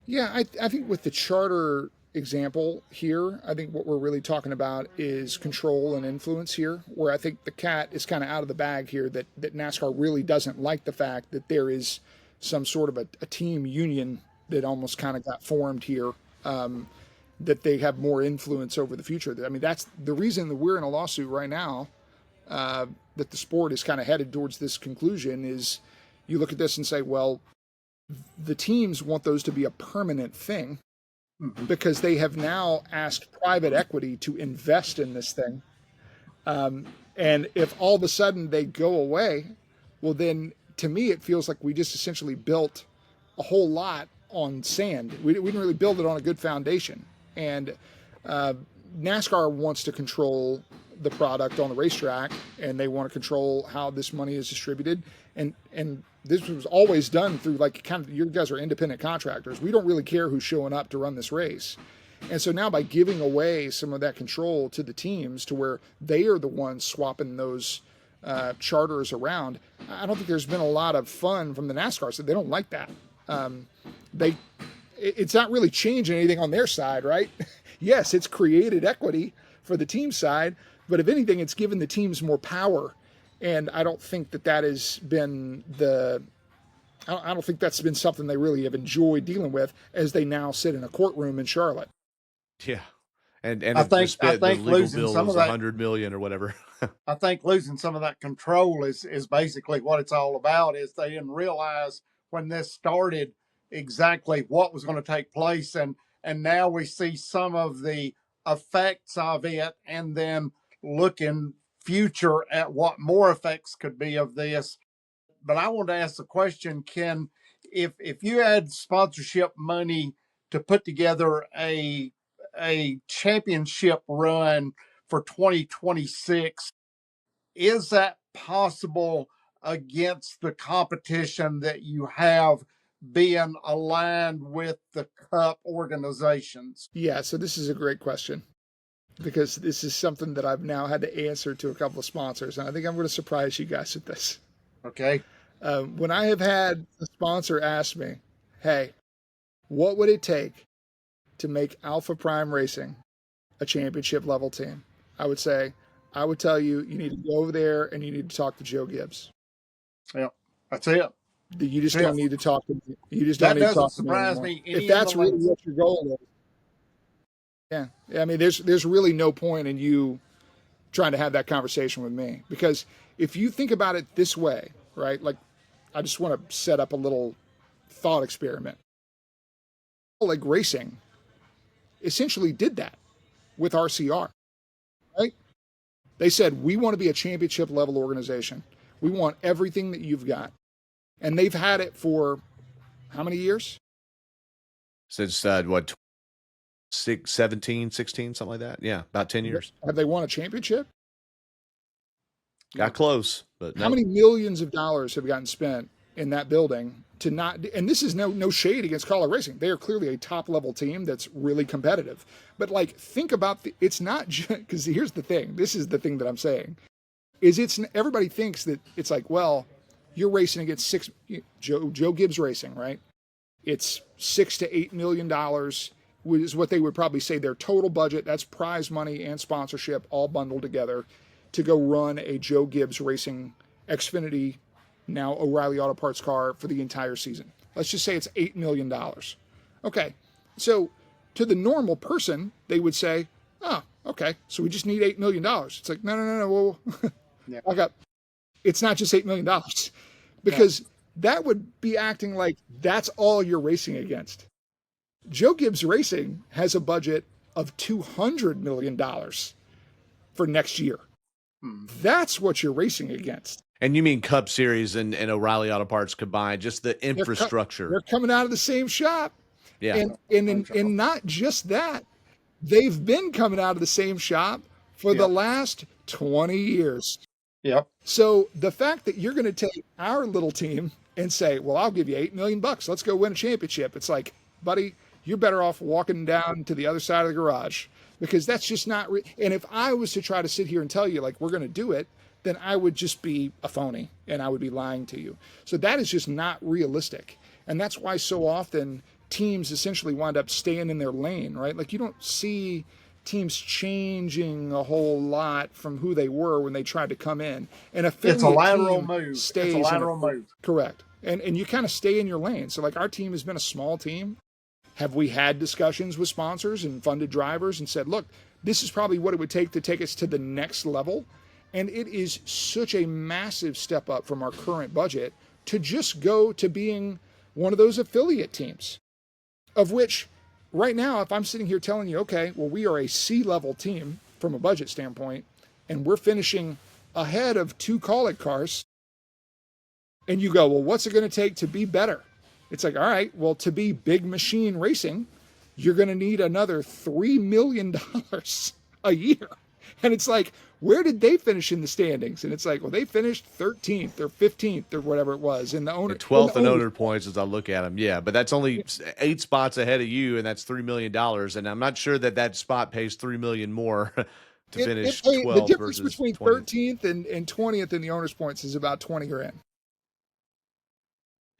Yeah, I think with the charter example here, I think what we're really talking about is control and influence here, where I think the cat is kind of out of the bag here, that NASCAR really doesn't like the fact that there is some sort of a team union that almost kind of got formed here, that they have more influence over the future. I mean, that's the reason that we're in a lawsuit right now, that the sport is kind of headed towards this conclusion is you look at this and say, well, the teams want those to be a permanent thing because they have now asked private equity to invest in this thing. And if all of a sudden they go away, well, then to me, it feels like we just essentially built a whole lot on sand. We didn't really build it on a good foundation. And NASCAR wants to control the product on the racetrack, and they want to control how this money is distributed. And this was always done through, like, kind of, you guys are independent contractors. We don't really care who's showing up to run this race. And so now by giving away some of that control to the teams to where they are the ones swapping those charters around, I don't think there's been a lot of fun from the NASCAR side. They don't like that. It's not really changing anything on their side, right? Yes, it's created equity for the team side, but if anything, it's given the teams more power. And I don't think that has been I don't think that's been something they really have enjoyed dealing with as they now sit in a courtroom in Charlotte. Yeah. And I think the legal losing bill some was of that, 100 million or whatever. I think losing some of that control is basically what it's all about. Is they didn't realize when this started exactly what was going to take place, and now we see some of the effects of it, and then looking future at what more effects could be of this. But I want to ask the question: Can, if you had sponsorship money to put together a championship run for 2026, is that possible against the competition that you have being aligned with the Cup organizations? Yeah, so this is a great question because this is something that I've now had to answer to a couple of sponsors, and I think I'm going to surprise you guys with this. Okay. When I have had a sponsor ask me, hey, what would it take to make Alpha Prime Racing a championship level team? I would tell you, you need to go over there and you need to talk to Joe Gibbs. Yeah, that's it. You just don't need to talk to me. You just don't That need to doesn't talk to me surprise anymore. me. If that's really what your goal is. Yeah. I mean, there's really no point in you trying to have that conversation with me, because if you think about it this way, right? Like, I just want to set up a little thought experiment. Like racing essentially did that with RCR, right? They said, we want to be a championship level organization. We want everything that you've got. And they've had it for how many years? Since what, 17, 16, something like that. Yeah, about 10 years. Have they won a championship? Got close, but no. How many millions of dollars have gotten spent in that building to not, and this is no shade against Color Racing. They are clearly a top level team that's really competitive. But like, think about it's not just, because here's the thing. This is the thing that I'm saying is everybody thinks that it's like, well, you're racing against Joe Gibbs Racing, right? It's $6 to $8 million is what they would probably say their total budget. That's prize money and sponsorship all bundled together to go run a Joe Gibbs Racing Xfinity, now O'Reilly Auto Parts car for the entire season. Let's just say it's $8 million. Okay, so to the normal person, they would say, oh, okay, so we just need $8 million. It's like, no, well, yeah. It's not just $8 million, because that would be acting like that's all you're racing against. Joe Gibbs Racing has a budget of $200 million for next year. That's what you're racing against. And you mean Cup Series and O'Reilly Auto Parts combined, just the infrastructure. They're coming out of the same shop. Yeah. And not just that, they've been coming out of the same shop for the last 20 years. Yep. So the fact that you're going to take our little team and say, well, I'll give you $8 million. Let's go win a championship. It's like, buddy, you're better off walking down to the other side of the garage, because that's just not. And if I was to try to sit here and tell you like we're going to do it, then I would just be a phony and I would be lying to you. So that is just not realistic. And that's why so often teams essentially wind up staying in their lane, right? Like you don't see teams changing a whole lot from who they were when they tried to come in. An It's a affiliate lateral team move. stays It's a lateral move. correct. And you kind of stay in your lane. So like our team has been a small team. Have we had discussions with sponsors and funded drivers and said, look, this is probably what it would take to take us to the next level? And it is such a massive step up from our current budget to just go to being one of those affiliate teams, of which right now, if I'm sitting here telling you, okay, well, we are a C-level team from a budget standpoint, and we're finishing ahead of 2 call-it cars, and you go, well, what's it going to take to be better? It's like, all right, well, to be big machine racing, you're going to need another $3 million a year. And it's like, where did they finish in the standings? And it's like, well, they finished 13th or 15th or whatever it was in the owner 12th in owner points as I look at them. Yeah, but that's only 8 spots ahead of you, and that's $3 million. And I'm not sure that that spot pays $3 million more to finish 12th. The difference versus between 20th. 13th and 20th in the owners points is about 20 grand.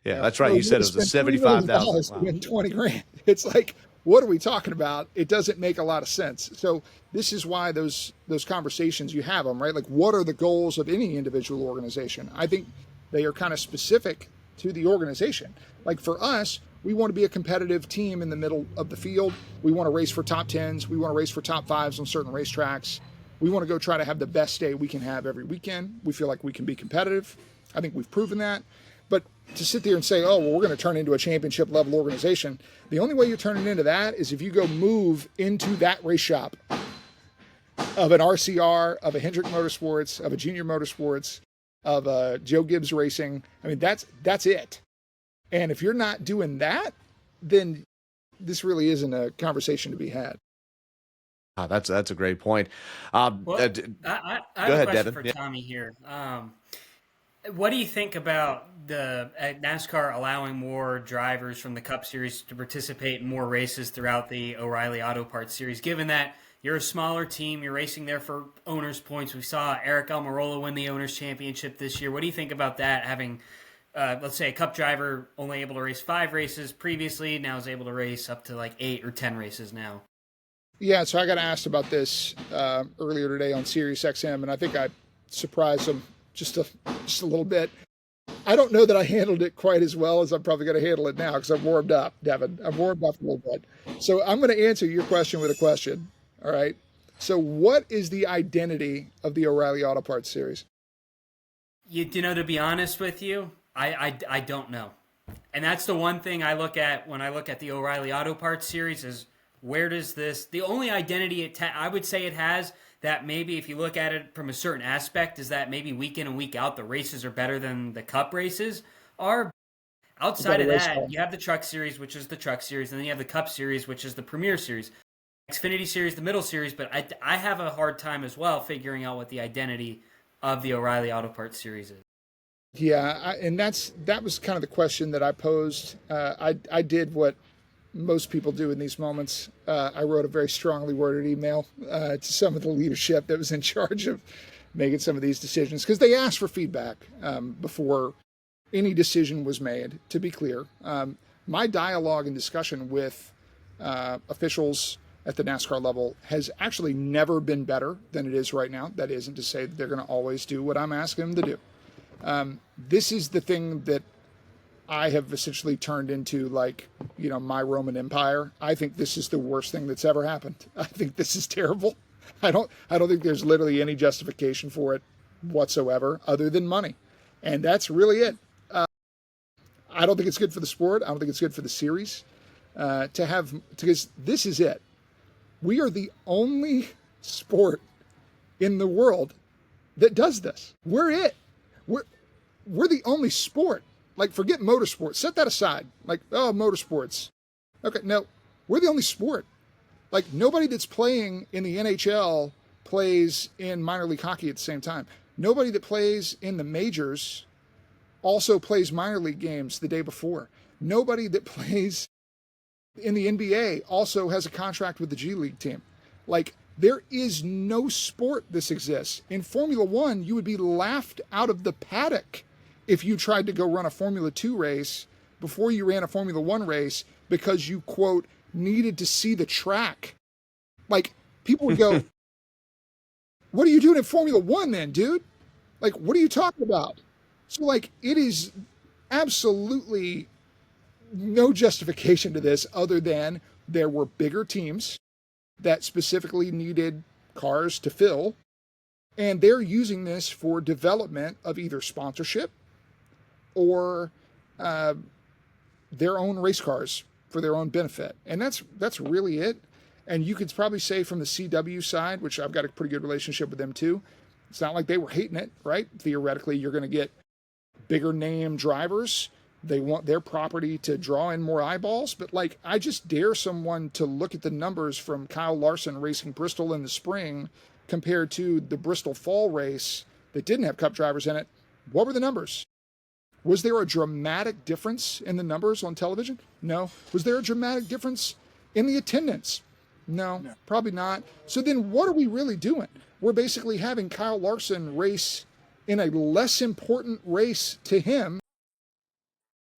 Yeah, that's right. You said it was a 75,000. To win 20 grand. It's like, what are we talking about? It doesn't make a lot of sense. So this is why those conversations, you have them, right? Like, what are the goals of any individual organization? I think they are kind of specific to the organization. Like for us, we want to be a competitive team in the middle of the field. We want to race for top 10s. We want to race for top 5s on certain racetracks. We want to go try to have the best day we can have every weekend. We feel like we can be competitive. I think we've proven that. But to sit there and say, oh, well, we're going to turn into a championship level organization, the only way you're turning into that is if you go move into that race shop of an RCR, of a Hendrick Motorsports, of a Junior Motorsports, of a Joe Gibbs Racing. I mean, that's it. And if you're not doing that, then this really isn't a conversation to be had. That's a great point. I have go a ahead, question Devin. for Yeah. Tommy here. What do you think about the NASCAR allowing more drivers from the Cup Series to participate in more races throughout the O'Reilly Auto Parts Series? Given that you're a smaller team, you're racing there for owners' points. We saw Eric Almirola win the owners' championship this year. What do you think about that? Having, let's say, a Cup driver only able to race 5 races previously, now is able to race up to like 8 or 10 races now. Yeah, so I got asked about this earlier today on Sirius XM, and I think I surprised them just a little bit. I don't know that I handled it quite as well as I'm probably going to handle it now because I've warmed up, Devin. I've warmed up a little bit. So I'm going to answer your question with a question. All right. So what is the identity of the O'Reilly Auto Parts Series? You know, to be honest with you, I don't know. And that's the one thing I look at when I look at the O'Reilly Auto Parts Series is where does this, the only identity I would say it has that maybe if you look at it from a certain aspect is that maybe week in and week out the races are better than the Cup races are. Outside of that, you have the Truck Series, which is the Truck Series, and then you have the Cup Series, which is the Premier Series. Xfinity Series, the Middle Series, but I have a hard time as well figuring out what the identity of the O'Reilly Auto Parts Series is. Yeah, and that was kind of the question that I posed. I did what most people do in these moments. I wrote a very strongly worded email to some of the leadership that was in charge of making some of these decisions because they asked for feedback before any decision was made, to be clear. My dialogue and discussion with officials at the NASCAR level has actually never been better than it is right now. That isn't to say that they're going to always do what I'm asking them to do. This is the thing that I have essentially turned into my Roman Empire. I think this is the worst thing that's ever happened. I think this is terrible. I don't think there's literally any justification for it whatsoever other than money. And that's really it. I don't think it's good for the sport. I don't think it's good for the series because this is it. We are the only sport in the world that does this. We're it. We're the only sport. Like, forget motorsports. Set that aside. Like, oh, motorsports. Okay, no, we're the only sport. Like, nobody that's playing in the NHL plays in minor league hockey at the same time. Nobody that plays in the majors also plays minor league games the day before. Nobody that plays in the NBA also has a contract with the G League team. Like, there is no sport this exists. In Formula One, you would be laughed out of the paddock if you tried to go run a Formula 2 race before you ran a Formula 1 race because you, quote, needed to see the track. Like, people would go, what are you doing in Formula 1 then, dude? Like, what are you talking about? So, like, it is absolutely no justification to this other than there were bigger teams that specifically needed cars to fill, and they're using this for development of either sponsorship or their own race cars for their own benefit. And that's really it. And you could probably say from the CW side, which I've got a pretty good relationship with them too, it's not like they were hating it, right? Theoretically, you're going to get bigger name drivers. They want their property to draw in more eyeballs. But like, I just dare someone to look at the numbers from Kyle Larson racing Bristol in the spring compared to the Bristol fall race that didn't have Cup drivers in it. What were the numbers? Was there a dramatic difference in the numbers on television? No. Was there a dramatic difference in the attendance? No, probably not. So then what are we really doing? We're basically having Kyle Larson race in a less important race to him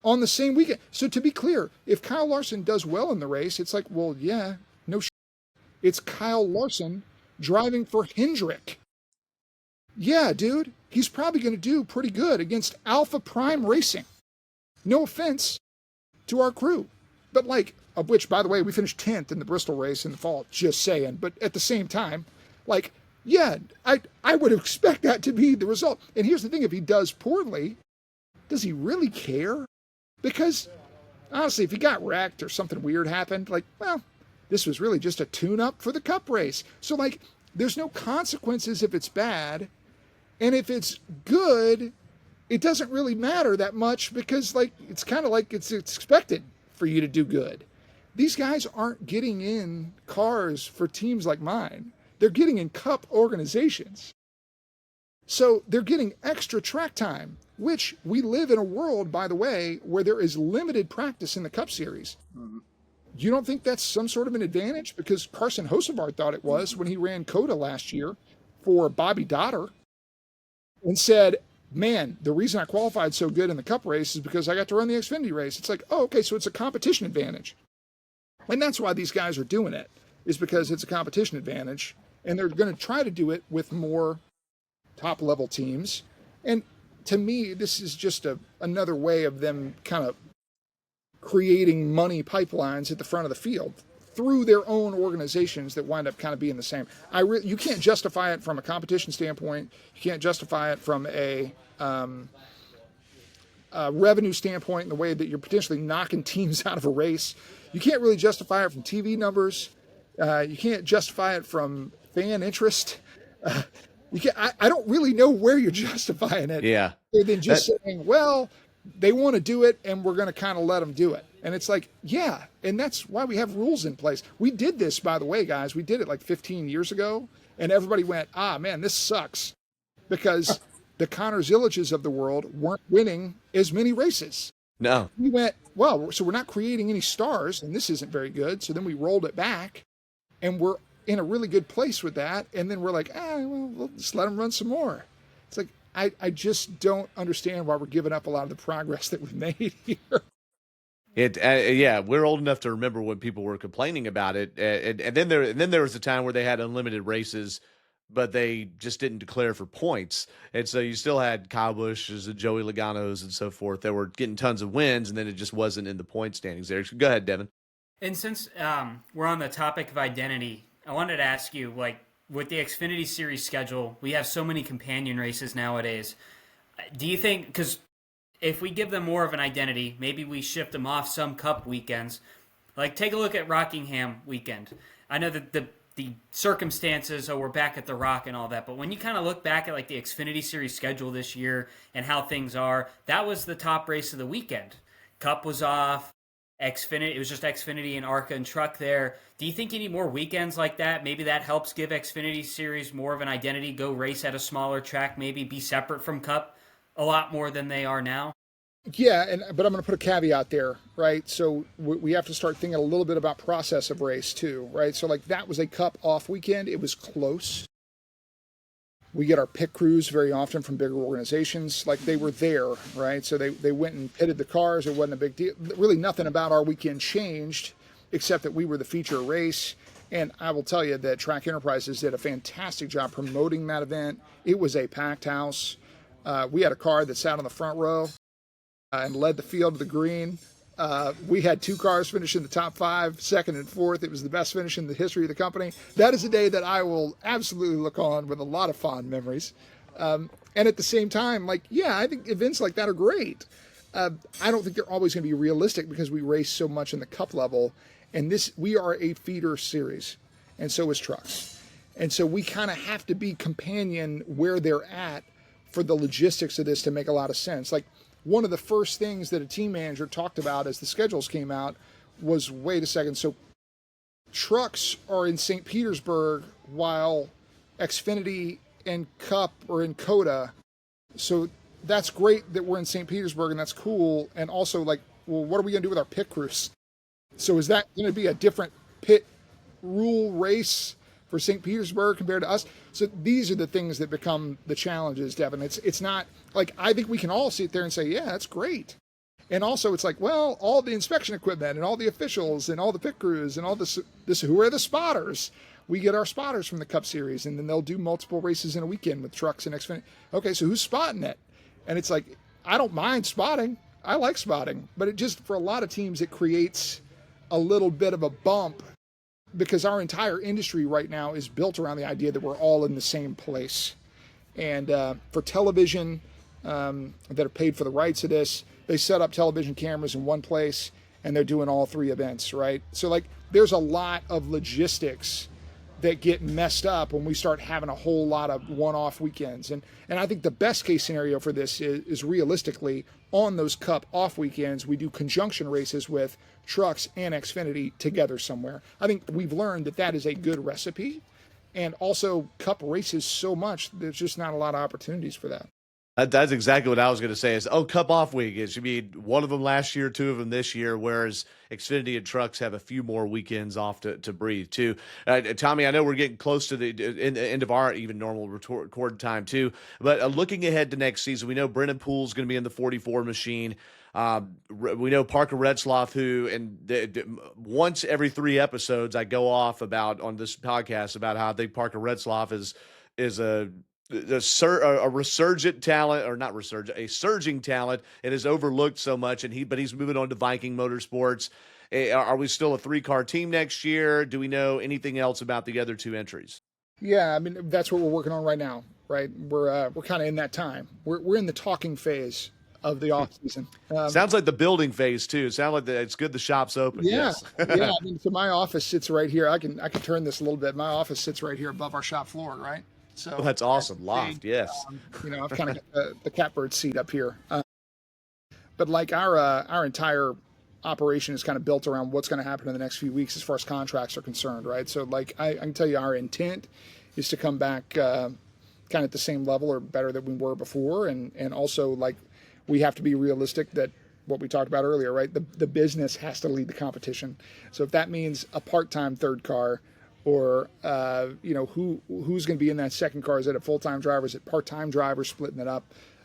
on the same weekend. So to be clear, if Kyle Larson does well in the race, it's like, well, yeah, no shit. It's Kyle Larson driving for Hendrick. Yeah, dude, he's probably going to do pretty good against Alpha Prime Racing. No offense to our crew. But like, of which, by the way, we finished 10th in the Bristol race in the fall, just saying. But at the same time, like, yeah, I would expect that to be the result. And here's the thing, if he does poorly, does he really care? Because, honestly, if he got wrecked or something weird happened, like, well, this was really just a tune-up for the Cup race. So, like, there's no consequences if it's bad. And if it's good, it doesn't really matter that much because, like, it's kind of like it's expected for you to do good. These guys aren't getting in cars for teams like mine. They're getting in Cup organizations. So they're getting extra track time, which we live in a world, by the way, where there is limited practice in the Cup Series. Mm-hmm. You don't think that's some sort of an advantage? Because Carson Hocevar thought it was when he ran COTA last year for Bobby Dotter and said, man, the reason I qualified so good in the Cup race is because I got to run the Xfinity race. It's like, oh, okay, so it's a competition advantage. And that's why these guys are doing it, is because it's a competition advantage. And they're going to try to do it with more top-level teams. And to me, this is just another way of them kind of creating money pipelines at the front of the field through their own organizations that wind up kind of being the same. You can't justify it from a competition standpoint. You can't justify it from a revenue standpoint in the way that you're potentially knocking teams out of a race. You can't really justify it from TV numbers. You can't justify it from fan interest. I don't really know where you're justifying it. Yeah. Other than just saying, well, they want to do it and we're going to kind of let them do it. And it's like, yeah. And that's why we have rules in place. We did this, by the way, guys. We did it like 15 years ago. And everybody went, man, this sucks. Because the Connor Zillages of the world weren't winning as many races. No. We went, well, so we're not creating any stars, and this isn't very good. So then we rolled it back, and we're in a really good place with that. And then we're like, well, we'll just let them run some more. It's like, I just don't understand why we're giving up a lot of the progress that we've made here. Yeah, we're old enough to remember when people were complaining about it, and then there was a time where they had unlimited races, but they just didn't declare for points, and so you still had Kyle Busch's and Joey Logano's and so forth that were getting tons of wins, and then it just wasn't in the point standings there. So go ahead, Devin. And since we're on the topic of identity, I wanted to ask you, like, with the Xfinity Series schedule, we have so many companion races nowadays. Do you think, because if we give them more of an identity, maybe we shift them off some Cup weekends. Like, take a look at Rockingham weekend. I know that the circumstances, we're back at the Rock and all that, but when you kind of look back at like the Xfinity Series schedule this year and how things are, that was the top race of the weekend. Cup was off, Xfinity. It was just Xfinity and ARCA and Truck there. Do you think you need more weekends like that? Maybe that helps give Xfinity Series more of an identity. Go race at a smaller track, maybe be separate from Cup a lot more than they are now. Yeah, but I'm going to put a caveat there, right? So we have to start thinking a little bit about process of race too, right? So like that was a Cup off weekend. It was close. We get our pit crews very often from bigger organizations. Like they were there, right? So they went and pitted the cars. It wasn't a big deal. Really nothing about our weekend changed except that we were the feature race. And I will tell you that Track Enterprises did a fantastic job promoting that event. It was a packed house. We had a car that sat on the front row and led the field to the green. We had 2 cars finish in the top 5, second and fourth. It was the best finish in the history of the company. That is a day that I will absolutely look on with a lot of fond memories. And at the same time, like, yeah, I think events like that are great. I don't think they're always going to be realistic because we race so much in the Cup level. And we are a feeder series, and so is Trucks. And so we kind of have to be companion where they're at for the logistics of this to make a lot of sense. Like, one of the first things that a team manager talked about as the schedules came out was, wait a second, so Trucks are in St. Petersburg while Xfinity and Cup are in Coda. So that's great that we're in St. Petersburg and that's cool. And also, like, well, what are we going to do with our pit crews? So is that going to be a different pit rule race for St. Petersburg compared to us? So these are the things that become the challenges, Devin. It's not like, I think we can all sit there and say, yeah, that's great. And also it's like, well, all the inspection equipment and all the officials and all the pit crews and all this, who are the spotters? We get our spotters from the Cup Series, and then they'll do multiple races in a weekend with Trucks and Xfinity. Okay, so who's spotting it? And it's like, I don't mind spotting. I like spotting. But it just, for a lot of teams, it creates a little bit of a bump because our entire industry right now is built around the idea that we're all in the same place. And for television that are paid for the rights of this, they set up television cameras in one place and they're doing all 3 events, right? So like there's a lot of logistics that get messed up when we start having a whole lot of one-off weekends. And I think the best case scenario for this is realistically on those Cup off weekends, we do conjunction races with Trucks and Xfinity together somewhere. I think we've learned that that is a good recipe. And also Cup races so much, there's just not a lot of opportunities for that. That's exactly what I was going to say is, Cup off week. It should be one of them last year, 2 of them this year, whereas Xfinity and Trucks have a few more weekends off to breathe too. Tommy, I know we're getting close to the end of our even normal record time too, but looking ahead to next season, we know Brennan Poole is going to be in the 44 machine. We know Parker Retzlaff, who, and once every 3 episodes, I go off about on this podcast about how I think Parker Retzlaff is a resurgent talent, or not resurgent, a surging talent, and is overlooked so much. But he's moving on to Viking Motorsports. Are we still a 3-car team next year? Do we know anything else about the other 2 entries? Yeah, I mean that's what we're working on right now, right? We're kind of in that time. We're in the talking phase of the off season. Sounds like the building phase too. It sounds like it's good the shop's open. Yeah, Yes. yeah. I mean, so my office sits right here. I can turn this a little bit. My office sits right here above our shop floor, right? So that's awesome. Loft, yes. I've kind of got the catbird seat up here. But like our entire operation is kind of built around what's going to happen in the next few weeks as far as contracts are concerned, right? So like I can tell you our intent is to come back kind of at the same level or better than we were before. And also like we have to be realistic that what we talked about earlier, right? The business has to lead the competition. So if that means a part-time 3rd car, or who's going to be in that 2nd car? Is it a full-time driver? Is it part-time driver splitting it up?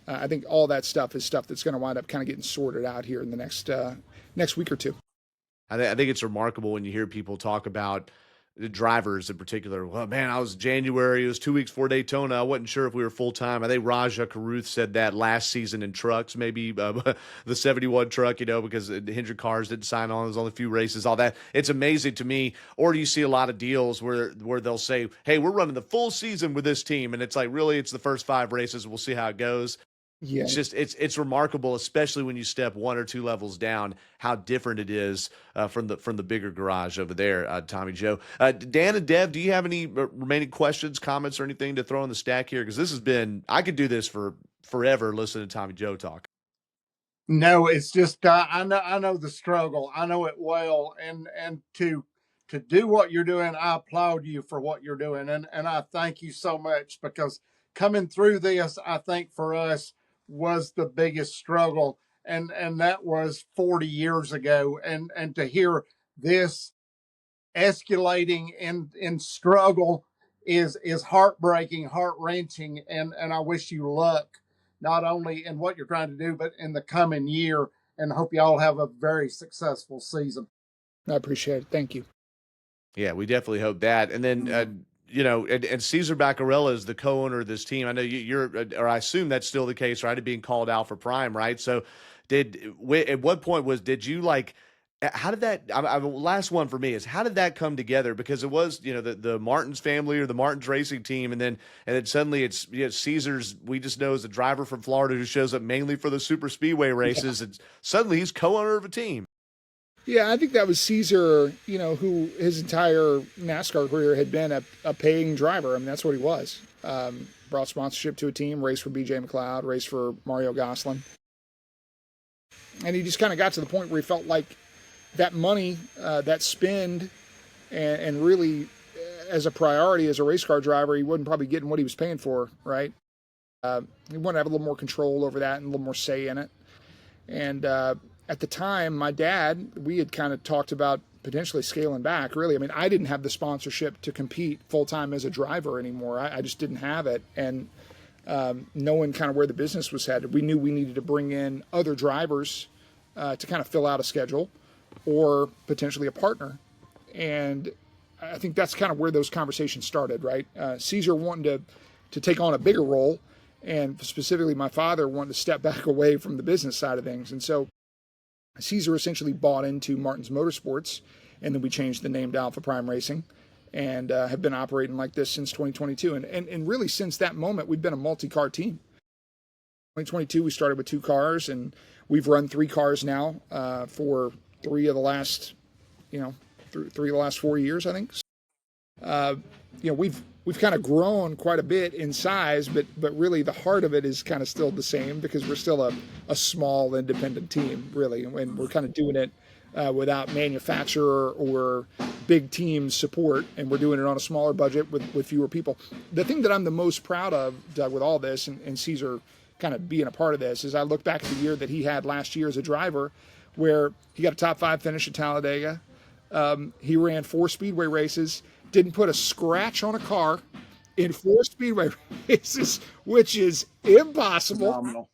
I think all that stuff is stuff that's going to wind up kind of getting sorted out here in the next week or 2. I think it's remarkable when you hear people talk about the drivers in particular. Well, man, I was January. It was 2 weeks before Daytona. I wasn't sure if we were full-time. I think Raja Caruth said that last season in trucks, maybe the 71 truck, because the Hendrick cars didn't sign on. There's only a few races, all that. It's amazing to me. Or do you see a lot of deals where they'll say, hey, we're running the full season with this team. And it's like, really, it's the first 5 races. We'll see how it goes. Yeah. It's just it's remarkable, especially when you step 1 or 2 levels down, how different it is from the bigger garage over there, Tommy Joe. Dan and Dev, do you have any remaining questions, comments, or anything to throw in the stack here? Because this has been, I could do this for forever listening to Tommy Joe talk. No, it's just I know the struggle. I know it well, and to do what you're doing, I applaud you for what you're doing, and I thank you so much because coming through this, I think for us was the biggest struggle, and that was 40 years ago, and to hear this escalating in struggle is heartbreaking, heart wrenching, and I wish you luck not only in what you're trying to do but in the coming year. And hope you all have a very successful season. I appreciate it. Thank you. Yeah, we definitely hope that. And then, and Caesar Baccarella is the co-owner of this team. I know you're, or I assume that's still the case, right? Of being called out for Prime, right? So, at what point did you like? How did that? Last one for me is how did that come together? Because it was the Martins family or the Martins racing team, and then suddenly it's Caesar's. We just know as a driver from Florida who shows up mainly for the super speedway races, and suddenly he's co-owner of a team. Yeah, I think that was Caesar, who his entire NASCAR career had been a paying driver. I mean, that's what he was. Brought sponsorship to a team, raced for BJ McLeod, raced for Mario Gosselin. And he just kind of got to the point where he felt like that money, that spend, and really as a priority as a race car driver, he wasn't probably getting what he was paying for, right? He wanted to have a little more control over that and a little more say in it. And at the time, my dad, we had kind of talked about potentially scaling back, really. I mean, I didn't have the sponsorship to compete full-time as a driver anymore. I just didn't have it. And knowing kind of where the business was headed, we knew we needed to bring in other drivers to kind of fill out a schedule or potentially a partner. And I think that's kind of where those conversations started, right? Caesar wanting to take on a bigger role, and specifically my father wanted to step back away from the business side of things. And so Caesar essentially bought into Martins Motorsports, and then we changed the name to Alpha Prime Racing, and have been operating like this since 2022. And really since that moment, we've been a multi-car team. 2022, we started with 2 cars, and we've run 3 cars now for 3 of the last, 3 of the last 4 years, I think. We've kind of grown quite a bit in size, but really the heart of it is kind of still the same because we're still a small independent team, really, and we're kind of doing it without manufacturer or big team support, and we're doing it on a smaller budget with fewer people. The thing that I'm the most proud of, Doug, with all this, and Caesar kind of being a part of this, is I look back at the year that he had last year as a driver, where he got a top 5 finish at Talladega. He ran 4 speedway races, didn't put a scratch on a car in 4 speedway races, which is impossible. Phenomenal.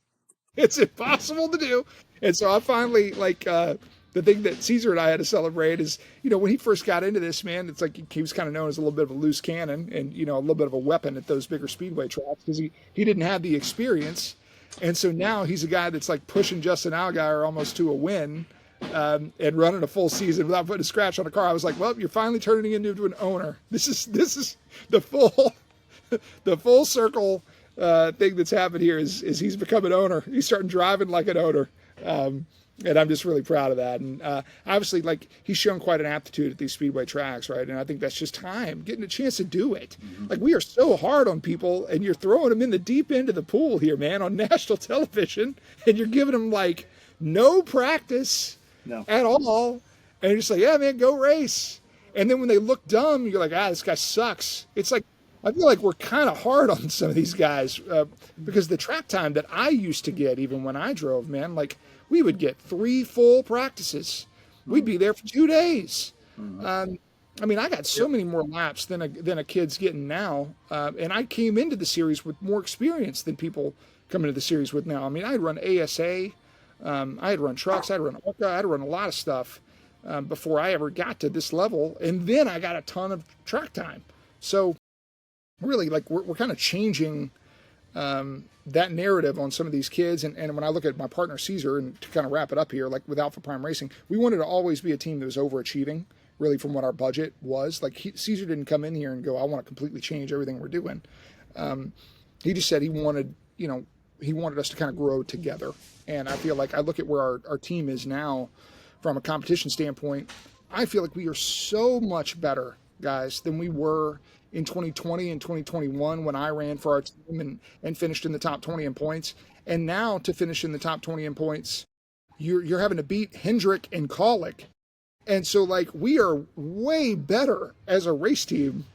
It's impossible to do. And so I finally, the thing that Caesar and I had to celebrate is, when he first got into this, man, it's like he was kind of known as a little bit of a loose cannon and, a little bit of a weapon at those bigger speedway tracks because he didn't have the experience. And so now he's a guy that's like pushing Justin Allgaier almost to a win. And running a full season without putting a scratch on a car. I was like, well, you're finally turning into an owner. This is the full circle thing that's happened here is he's become an owner. He's starting driving like an owner. And I'm just really proud of that. And obviously, he's shown quite an aptitude at these speedway tracks, right? And I think that's just time, getting a chance to do it. Mm-hmm. Like, we are so hard on people, and you're throwing them in the deep end of the pool here, man, on national television, and you're giving them, no practice. No. At all. And you're just like, yeah, man, go race. And then when they look dumb, you're like, this guy sucks. It's like, I feel like we're kind of hard on some of these guys because the track time that I used to get, even when I drove, man, we would get 3 full practices. We'd be there for 2 days. Mm-hmm. I got so many more laps than a kid's getting now. And I came into the series with more experience than people come into the series with now. I'd run ASA. I had run trucks, I had run ARCA, I had run a lot of stuff before I ever got to this level. And then I got a ton of track time. So really, we're kind of changing that narrative on some of these kids. And when I look at my partner, Caesar, and to kind of wrap it up here, with Alpha Prime Racing, we wanted to always be a team that was overachieving, really, from what our budget was. Caesar didn't come in here and go, I want to completely change everything we're doing. He just said he wanted us to kind of grow together. And I feel like I look at where our team is now from a competition standpoint. I feel like we are so much better, guys, than we were in 2020 and 2021 when I ran for our team and finished in the top 20 in points. And now to finish in the top 20 in points you're having to beat Hendrick and Colick. And so like we are way better as a race team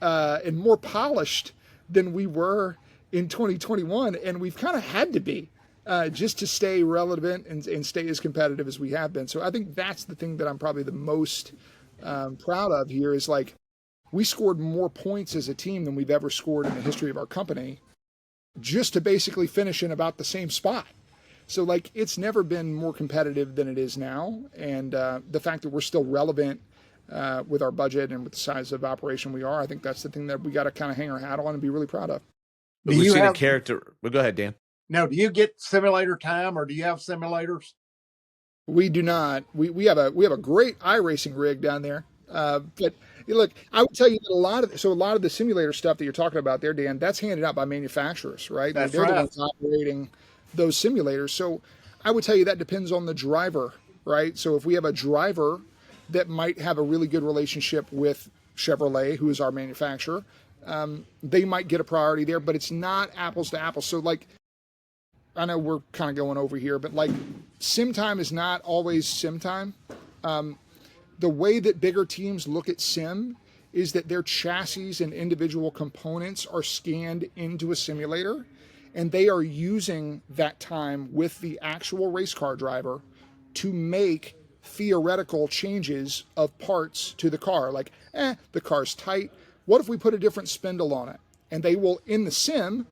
and more polished than we were in 2021, and we've kind of had to be just to stay relevant and stay as competitive as we have been. So I think that's the thing that I'm probably the most proud of here is like we scored more points as a team than we've ever scored in the history of our company, just to basically finish in about the same spot. So like it's never been more competitive than it is now, and the fact that we're still relevant with our budget and with the size of operation we are, I think that's the thing that we got to kind of hang our hat on and be really proud of. But we've seen a character. Well, go ahead, Dan. No, do you get simulator time, or do you have simulators? We do not. We have a great iRacing rig down there. But look, I would tell you that a lot of the simulator stuff that you're talking about there, Dan, that's handed out by manufacturers, right? That's They're right. the ones operating those simulators. So I would tell you that depends on the driver, right? So if we have a driver that might have a really good relationship with Chevrolet, who is our manufacturer, they might get a priority there, but it's not apples to apples. So like, I know we're kind of going over here, but like sim time is not always sim time. The way that bigger teams look at sim is that their chassis and individual components are scanned into a simulator, and they are using that time with the actual race car driver to make theoretical changes of parts to the car. Like, the car's tight. What if we put a different spindle on it? And they will, in the sim,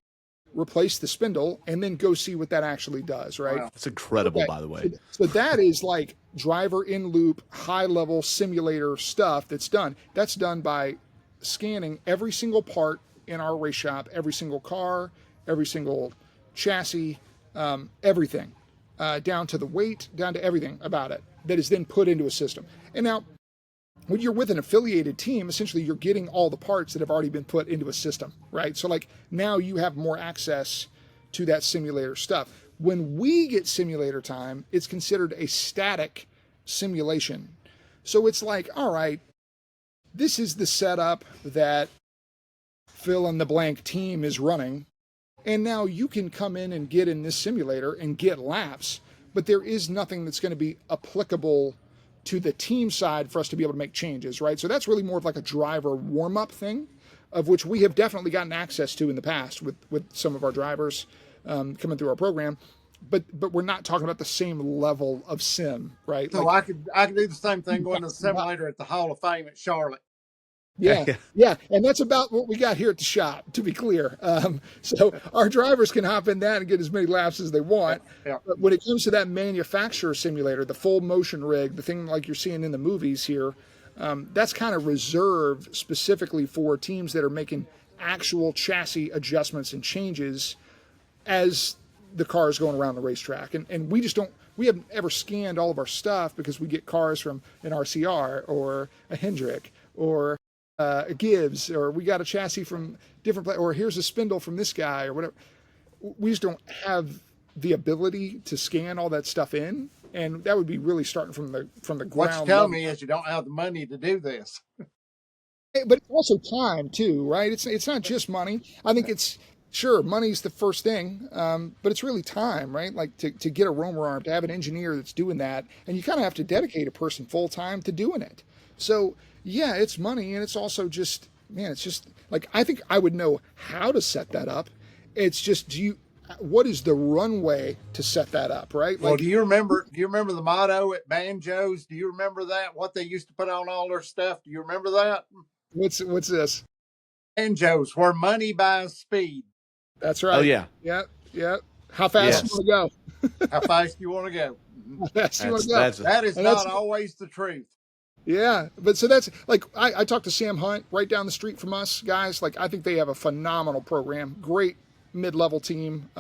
replace the spindle and then go see what that actually does, right? Wow. That's incredible, by the way. So that is like driver in loop, high level simulator stuff that's done. That's done by scanning every single part in our race shop, every single car, every single chassis, everything, down to the weight, down to everything about it, that is then put into a system. And now, when you're with an affiliated team, essentially you're getting all the parts that have already been put into a system, right? So like now you have more access to that simulator stuff. When we get simulator time, it's considered a static simulation. So it's like, all right, this is the setup that fill in the blank team is running. And now you can come in and get in this simulator and get laps, but there is nothing that's going to be applicable to the team side for us to be able to make changes, right? So that's really more of like a driver warm-up thing, of which we have definitely gotten access to in the past with some of our drivers coming through our program, but we're not talking about the same level of sim, right? So like, I could do the same thing going to the simulator at the Hall of Fame at Charlotte. Yeah, and that's about what we got here at the shop, to be clear. So our drivers can hop in that and get as many laps as they want. Yeah. But when it comes to that manufacturer simulator, the full motion rig, the thing like you're seeing in the movies here, that's kind of reserved specifically for teams that are making actual chassis adjustments and changes as the car is going around the racetrack. And we haven't ever scanned all of our stuff because we get cars from an RCR or a Hendrick or a Gibbs, or we got a chassis from different or here's a spindle from this guy or whatever. We just don't have the ability to scan all that stuff in, and that would be really starting from the ground. What you're telling me is you don't have the money to do this. But it's also time too, right? It's not just money. I think it's sure money's the first thing, but it's really time, right? Like to get a roamer arm, to have an engineer that's doing that, and you kind of have to dedicate a person full time to doing it. So yeah, it's money, and it's also just, man, it's just like, I think I would know how to set that up. It's just, what is the runway to set that up, right? Well, do you remember the motto at Banjo's? Do you remember that? What they used to put on all their stuff? Do you remember that? What's this? Banjo's, where money buys speed. That's right. Oh yeah. Yeah. How fast Yes. you want to go? How fast you want to go? How fast you want to go? That is not always the truth. Yeah, but so that's like I talked to Sam Hunt right down the street from us, guys. Like I think they have a phenomenal program, great mid-level team,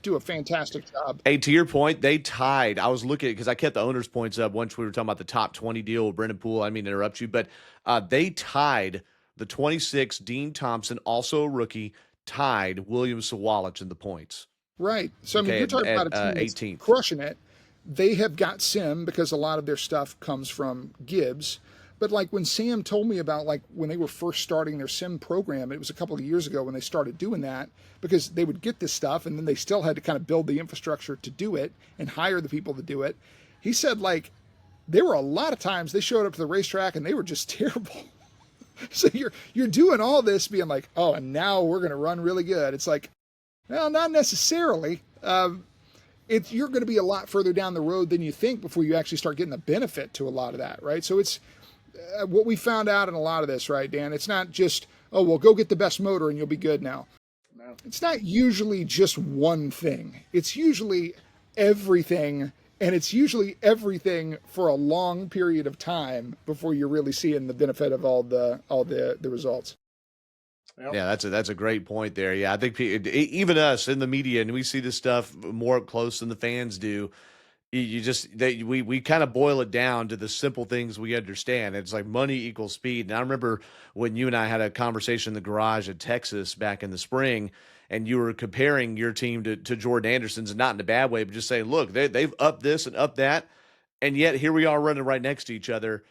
do a fantastic job. Hey, to your point, they tied. I was looking because I kept the owners' points up once we were talking about the top 20 deal with Brennan Poole. I mean, to interrupt you, but they tied the 26 Dean Thompson, also a rookie, tied William Sawalich in the points. Right. So I mean, you're talking about a team that's 18th. crushing it. They have got sim because a lot of their stuff comes from Gibbs. But like when Sam told me about like when they were first starting their sim program, it was a couple of years ago when they started doing that, because they would get this stuff and then they still had to kind of build the infrastructure to do it and hire the people to do it. He said like there were a lot of times they showed up to the racetrack and they were just terrible. So you're doing all this being like, oh, and now we're going to run really good. It's like, well, not necessarily. You're going to be a lot further down the road than you think before you actually start getting the benefit to a lot of that, right? So it's what we found out in a lot of this, right, Dan? It's not just, oh, well, go get the best motor and you'll be good now. No. It's not usually just one thing. It's usually everything, and it's usually everything for a long period of time before you're really seeing the benefit of all the results. Yep. Yeah, that's a great point there. Yeah, I think even us in the media, and we see this stuff more up close than the fans do. We kind of boil it down to the simple things we understand. It's like money equals speed. And I remember when you and I had a conversation in the garage at Texas back in the spring, and you were comparing your team to Jordan Anderson's, and not in a bad way, but just saying, look, they've upped this and upped that, and yet here we are running right next to each other.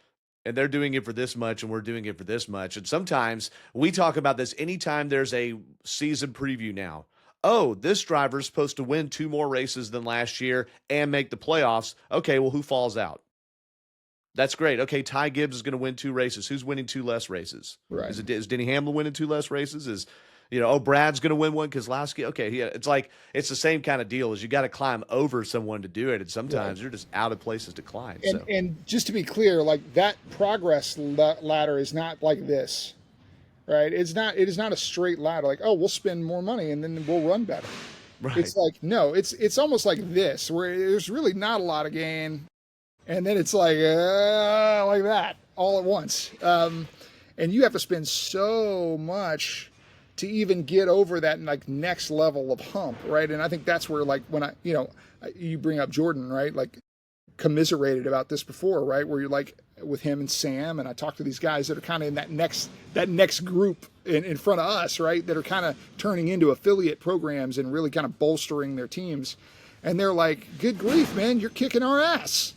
And they're doing it for this much, and we're doing it for this much. And sometimes we talk about this anytime there's a season preview now. Oh, this driver's supposed to win 2 more races than last year and make the playoffs. Okay, well, who falls out? That's great. Okay, Ty Gibbs is going to win 2 races. Who's winning 2 less races? Right. Is Denny Hamlin winning 2 less races? Brad's going to win one because Lasky. Okay, yeah, it's like it's the same kind of deal. Is you got to climb over someone to do it, and sometimes you're just out of places to climb. And just to be clear, like that progress ladder is not like this, right? It is not a straight ladder. Like, oh, we'll spend more money and then we'll run better. Right. It's like no, it's almost like this, where there's really not a lot of gain, and then it's like that all at once, and you have to spend so much to even get over that like next level of hump, right? And I think that's where like when you bring up Jordan, right? Like commiserated about this before, right? Where you're like with him and Sam, and I talked to these guys that are kind of in that next group in front of us, right? That are kind of turning into affiliate programs and really kind of bolstering their teams. And they're like, good grief, man, you're kicking our ass.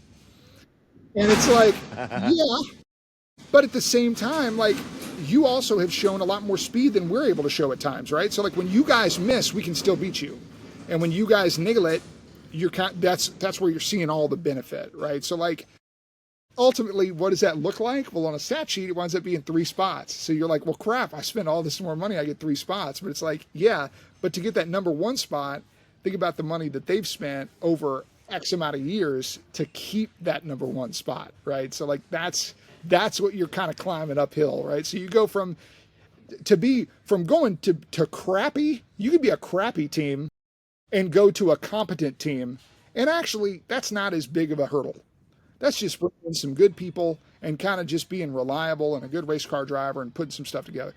And it's like, yeah. But at the same time, like, you also have shown a lot more speed than we're able to show at times, right? So like when you guys miss, we can still beat you. And when you guys niggle it, that's where you're seeing all the benefit, right? So like ultimately, what does that look like? Well, on a stat sheet, it winds up being 3 spots. So you're like, well, crap, I spent all this more money, I get 3 spots. But it's like, yeah, but to get that number 1 spot, think about the money that they've spent over X amount of years to keep that number 1 spot, right? So like that's what you're kind of climbing uphill, right? So you go from going to crappy, you could be a crappy team and go to a competent team. And actually, that's not as big of a hurdle. That's just bringing in some good people and kind of just being reliable and a good race car driver and putting some stuff together.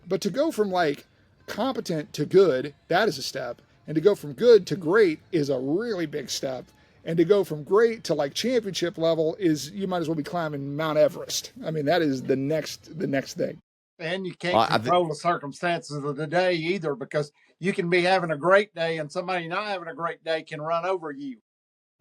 But to go from like competent to good, that is a step. And to go from good to great is a really big step. And to go from great to like championship level is, you might as well be climbing Mount Everest. I mean, that is the next thing. And you can't control the circumstances of the day either, because you can be having a great day and somebody not having a great day can run over you.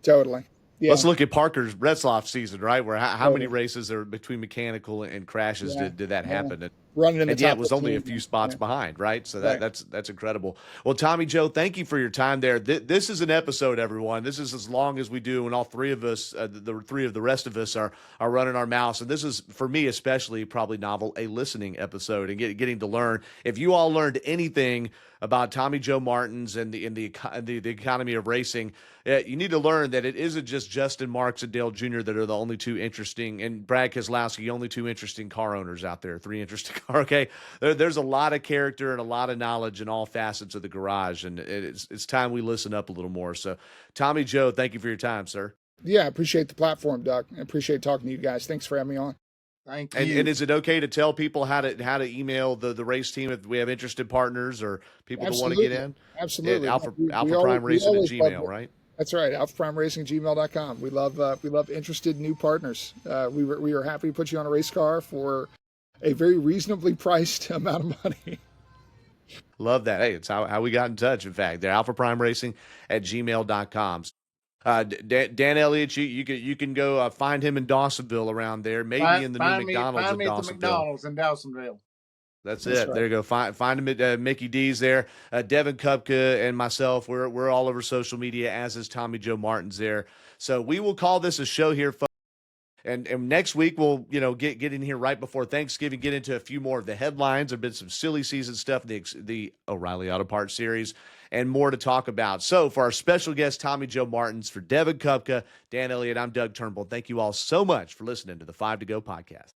Totally. Yeah. Let's look at Parker's Retzlaff season, right? Where how many races are between mechanical and crashes did that happen? And, running in the top it was only a few spots behind, right? So that's incredible. Well, Tommy Joe, thank you for your time there. This is an episode, everyone. This is as long as we do, and all 3 of us, the 3 of the rest of us are running our mouths. And this is, for me especially, probably novel, a listening episode and getting to learn. If you all learned anything about Tommy Joe Martins and the economy of racing, you need to learn that it isn't just Justin Marks and Dale Jr. that are the only 2 interesting, and Brad Keselowski, only 2 interesting car owners out there, 3 interesting car. Okay, there's a lot of character and a lot of knowledge in all facets of the garage, and it's time we listen up a little more. So, Tommy Joe, thank you for your time, sir. Yeah, I appreciate the platform, Doc. I appreciate talking to you guys. Thanks for having me on. Thank you. And is it okay to tell people how to email the race team if we have interested partners or people that want to get in? Absolutely. Alpha Prime Racing at Gmail, right? That's right. alphaprimeracing@gmail.com. We love interested new partners. We are happy to put you on a race car for a very reasonably priced amount of money. Love that. Hey, it's how we got in touch. In fact, they're alphaprimeracing@gmail.com. Dan Elliott, you can go find him in Dawsonville around there, maybe in the new McDonald's find in me at the Dawsonville. McDonald's in Dawsonville. That's That's it. right. There you go. Find him at Mickey D's there. Devin Kupka and myself, we're all over social media, as is Tommy Joe Martin's there. So we will call this a show here, folks. And next week we'll get in here right before Thanksgiving, get into a few more of the headlines. There've been some silly season stuff, the O'Reilly Auto Parts series, and more to talk about. So for our special guest Tommy Joe Martins, for Devin Kupka, Dan Elliott, I'm Doug Turnbull. Thank you all so much for listening to the 5 to Go podcast.